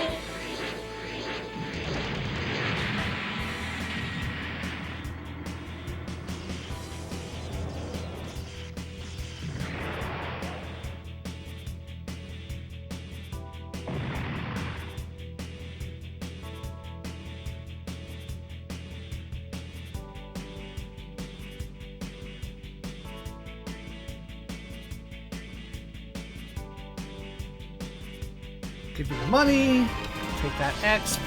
Give you the money. Take that X.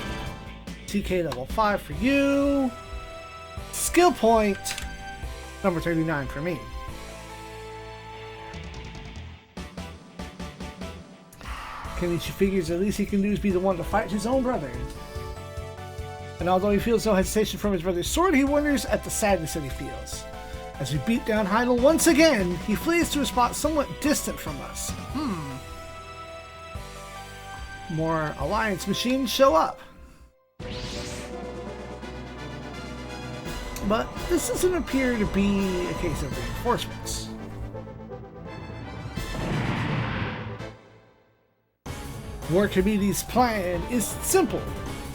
TK level 5 for you. Skill point. Number 39 for me. Kenichi figures at least he can do is be the one to fight his own brother. And although he feels no hesitation from his brother's sword, he wonders at the sadness that he feels. As we beat down Heidel once again, he flees to a spot somewhat distant from us. More Alliance machines show up. But this doesn't appear to be a case of reinforcements. War Committee's plan is simple.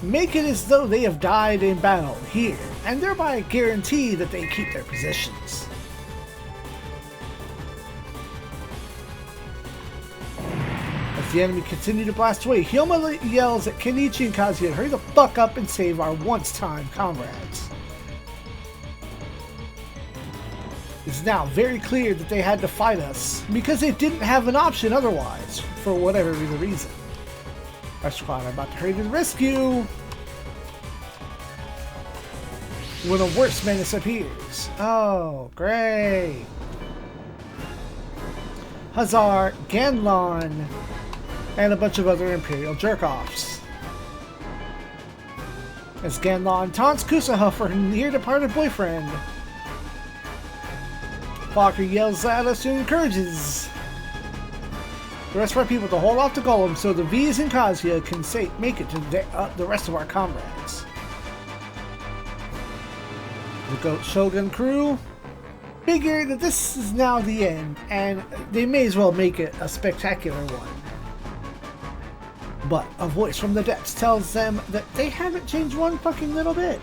Make it as though they have died in battle here, and thereby guarantee that they keep their positions. As the enemy continue to blast away, Hyoma yells at Kenichi and Kazuya to hurry the fuck up and save our once-time comrades. It's now very clear that they had to fight us because they didn't have an option otherwise, for whatever the reason. Our squad are about to hurry to the rescue when a worse menace appears. Oh, great. Hazar, Ganlon, and a bunch of other Imperial jerk-offs. As Ganlon taunts Kusaha for her near-departed boyfriend, Fokker yells at us and encourages the rest of our people to hold off the golem so the V's and Kazuya can make it to the rest of our comrades. The Goat Shogun crew figure that this is now the end, and they may as well make it a spectacular one. But a voice from the depths tells them that they haven't changed one fucking little bit.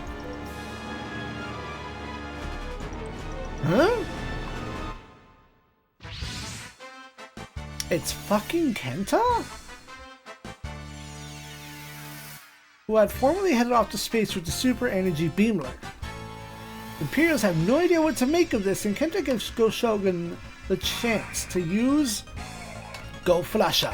Huh? It's fucking Kenta? Who had formerly headed off to space with the super energy beamler. Imperials have no idea what to make of this, and Kenta gives Go Shogun the chance to use Go Flasha.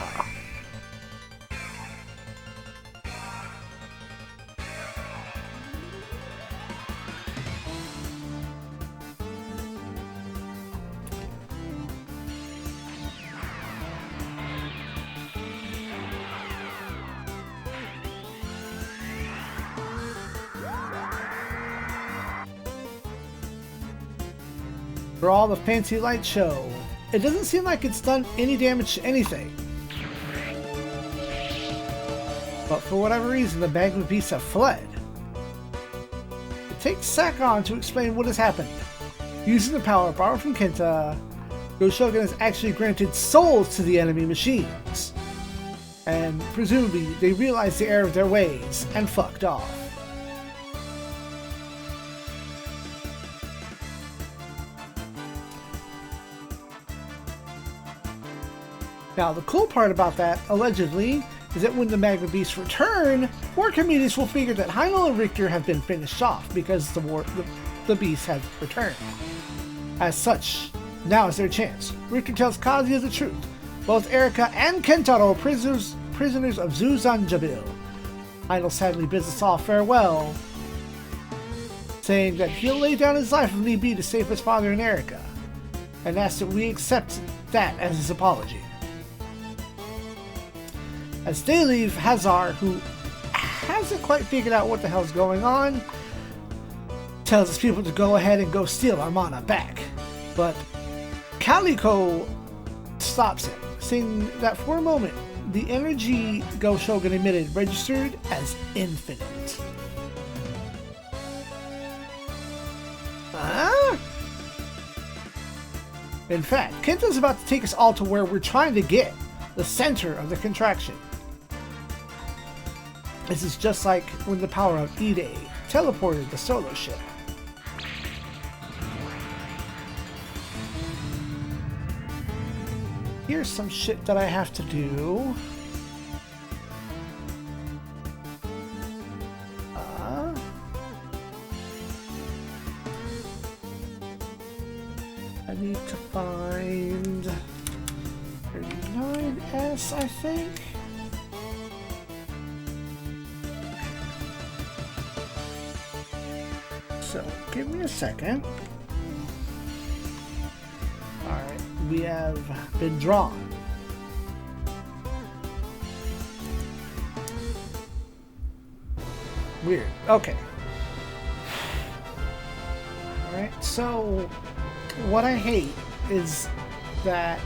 For all the fancy light show, it doesn't seem like it's done any damage to anything. But for whatever reason, the magma beasts have fled. It takes Sakon to explain what has happened. Using the power borrowed from Kenta, Goshogun has actually granted souls to the enemy machines. And presumably, they realized the error of their ways and fucked off. Now, the cool part about that, allegedly, is that when the magma beasts return, war communities will figure that Heinel and Richter have been finished off because the beasts have returned. As such, now is their chance. Richter tells Kazuya the truth. Both Erika and Kentaro are prisoners of Zuzanjabil. Heinel sadly bids us all farewell, saying that he'll lay down his life if need be to save his father and Erika, and asks that we accept that as his apology. As they leave, Hazar, who hasn't quite figured out what the hell's going on, tells his people to go ahead and go steal our mana back. But Calico stops him, saying that for a moment, the energy Goshogun emitted registered as infinite. Huh? In fact, Kenta's about to take us all to where we're trying to get, the center of the contraction. This is just like when the power of Ide teleported the solo ship. Here's some shit that I have to do. I need to find 39S, I think. So, give me a second. Alright, we have been drawn. Weird. Okay. Alright, so what I hate is that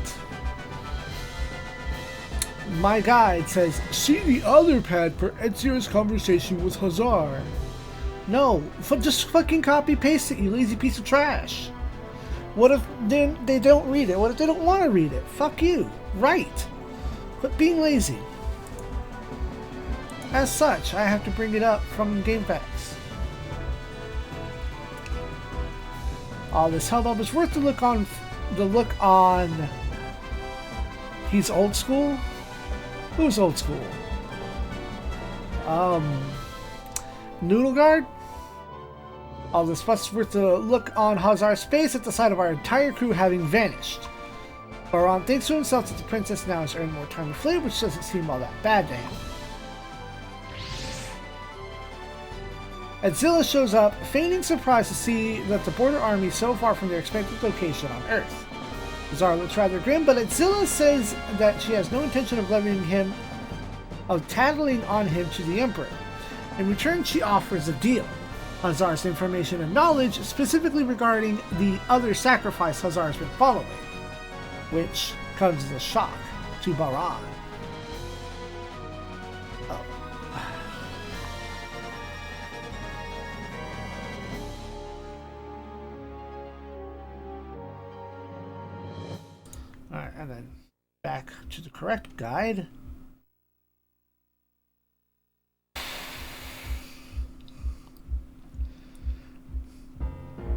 my guide says, see the other pad for Ezio's conversation with Hazar. No, just fucking copy paste it, you lazy piece of trash. What if they don't read it? What if they don't want to read it? Fuck you. Write. Quit being lazy. As such, I have to bring it up from GameFAQs. All this hubbub is worth the look on. He's old school. Who's old school? Noodle Guard? All this fuss is worth the look on Hazar's face at the sight of our entire crew having vanished. Baron thinks to himself that the princess now has earned more time to flee, which doesn't seem all that bad to him. Adzilla shows up, feigning surprise to see that the border army is so far from their expected location on Earth. Hazar looks rather grim, but Adzilla says that she has no intention of tattling on him to the Emperor. In return, she offers a deal. Hazar's information and knowledge, specifically regarding the other sacrifice Hazar has been following, which comes as a shock to Baran. Oh. Alright, and then back to the correct guide.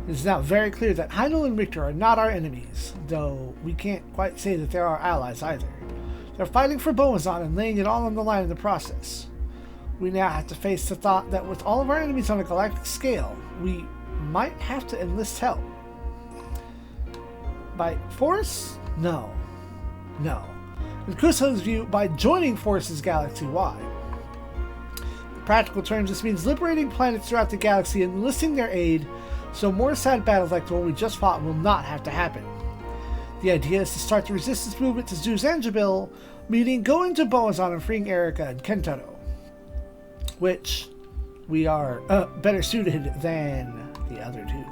It is now very clear that Heinel and Richter are not our enemies, though we can't quite say that they're our allies either. They're fighting for Boazon and laying it all on the line in the process. We now have to face the thought that with all of our enemies on a galactic scale, we might have to enlist help. By force? No. No. In Kuso's view, by joining forces galaxy-wide. In practical terms, this means liberating planets throughout the galaxy and enlisting their aid, so more sad battles like the one we just fought will not have to happen. The idea is to start the resistance movement to Zuzanjabil, meaning going to Boazon and freeing Erika and Kentaro, which we are better suited than the other two.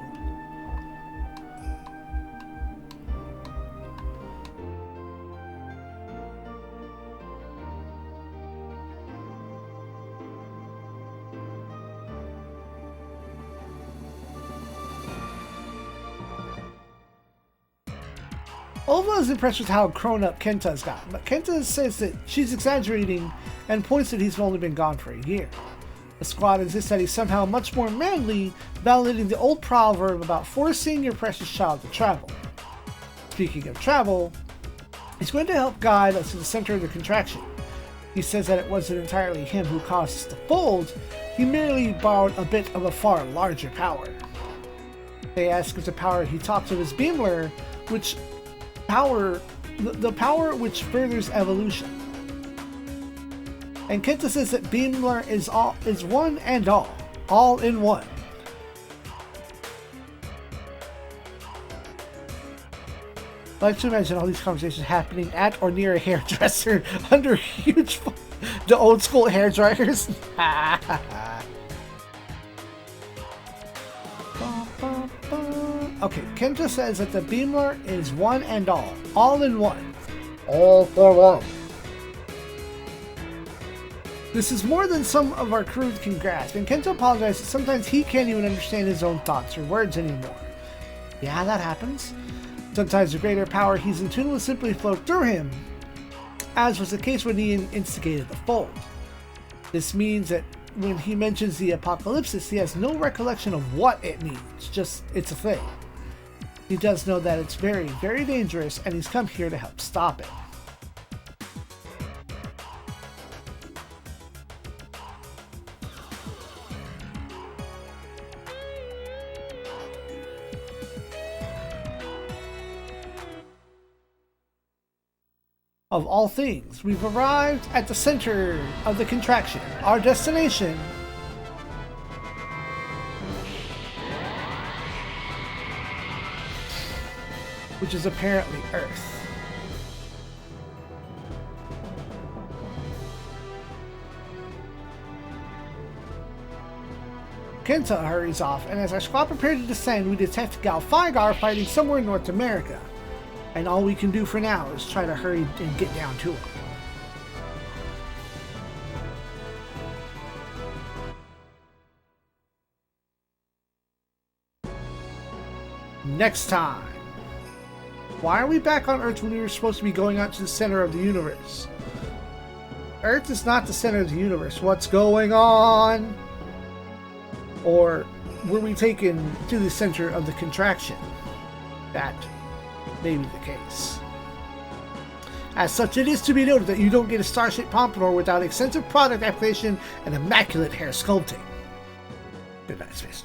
Ova is impressed with how grown up Kenta's gotten, but Kenta says that she's exaggerating and points that he's only been gone for a year. The squad insists that he's somehow much more manly, validating the old proverb about forcing your precious child to travel. Speaking of travel, he's going to help guide us to the center of the contraction. He says that it wasn't entirely him who caused us to fold, he merely borrowed a bit of a far larger power. They ask if the power he talks of is Beamler, which the power which furthers evolution. And Kenta says that Beamler is one and all in one. I like to imagine all these conversations happening at or near a hairdresser under huge, the old school hair dryers. Okay, Kenta says that the Beamler is one and all in one. All for one. This is more than some of our crew can grasp, and Kenta apologizes that sometimes he can't even understand his own thoughts or words anymore. Yeah, that happens. Sometimes the greater power he's in tune with simply flow through him, as was the case when he instigated the fold. This means that when he mentions the apocalypsis, he has no recollection of what it means, just it's a thing. He does know that it's very, very dangerous, and he's come here to help stop it. Of all things, we've arrived at the center of the contraction. Our destination, which is apparently Earth. Kenta hurries off, and as our squad prepare to descend, we detect Galfigar fighting somewhere in North America. And all we can do for now is try to hurry and get down to him. Next time. Why are we back on Earth when we were supposed to be going out to the center of the universe? Earth is not the center of the universe. What's going on? Or were we taken to the center of the contraction? That may be the case. As such, it is to be noted that you don't get a star-shaped pompadour without extensive product application and immaculate hair sculpting. Goodbye, Space.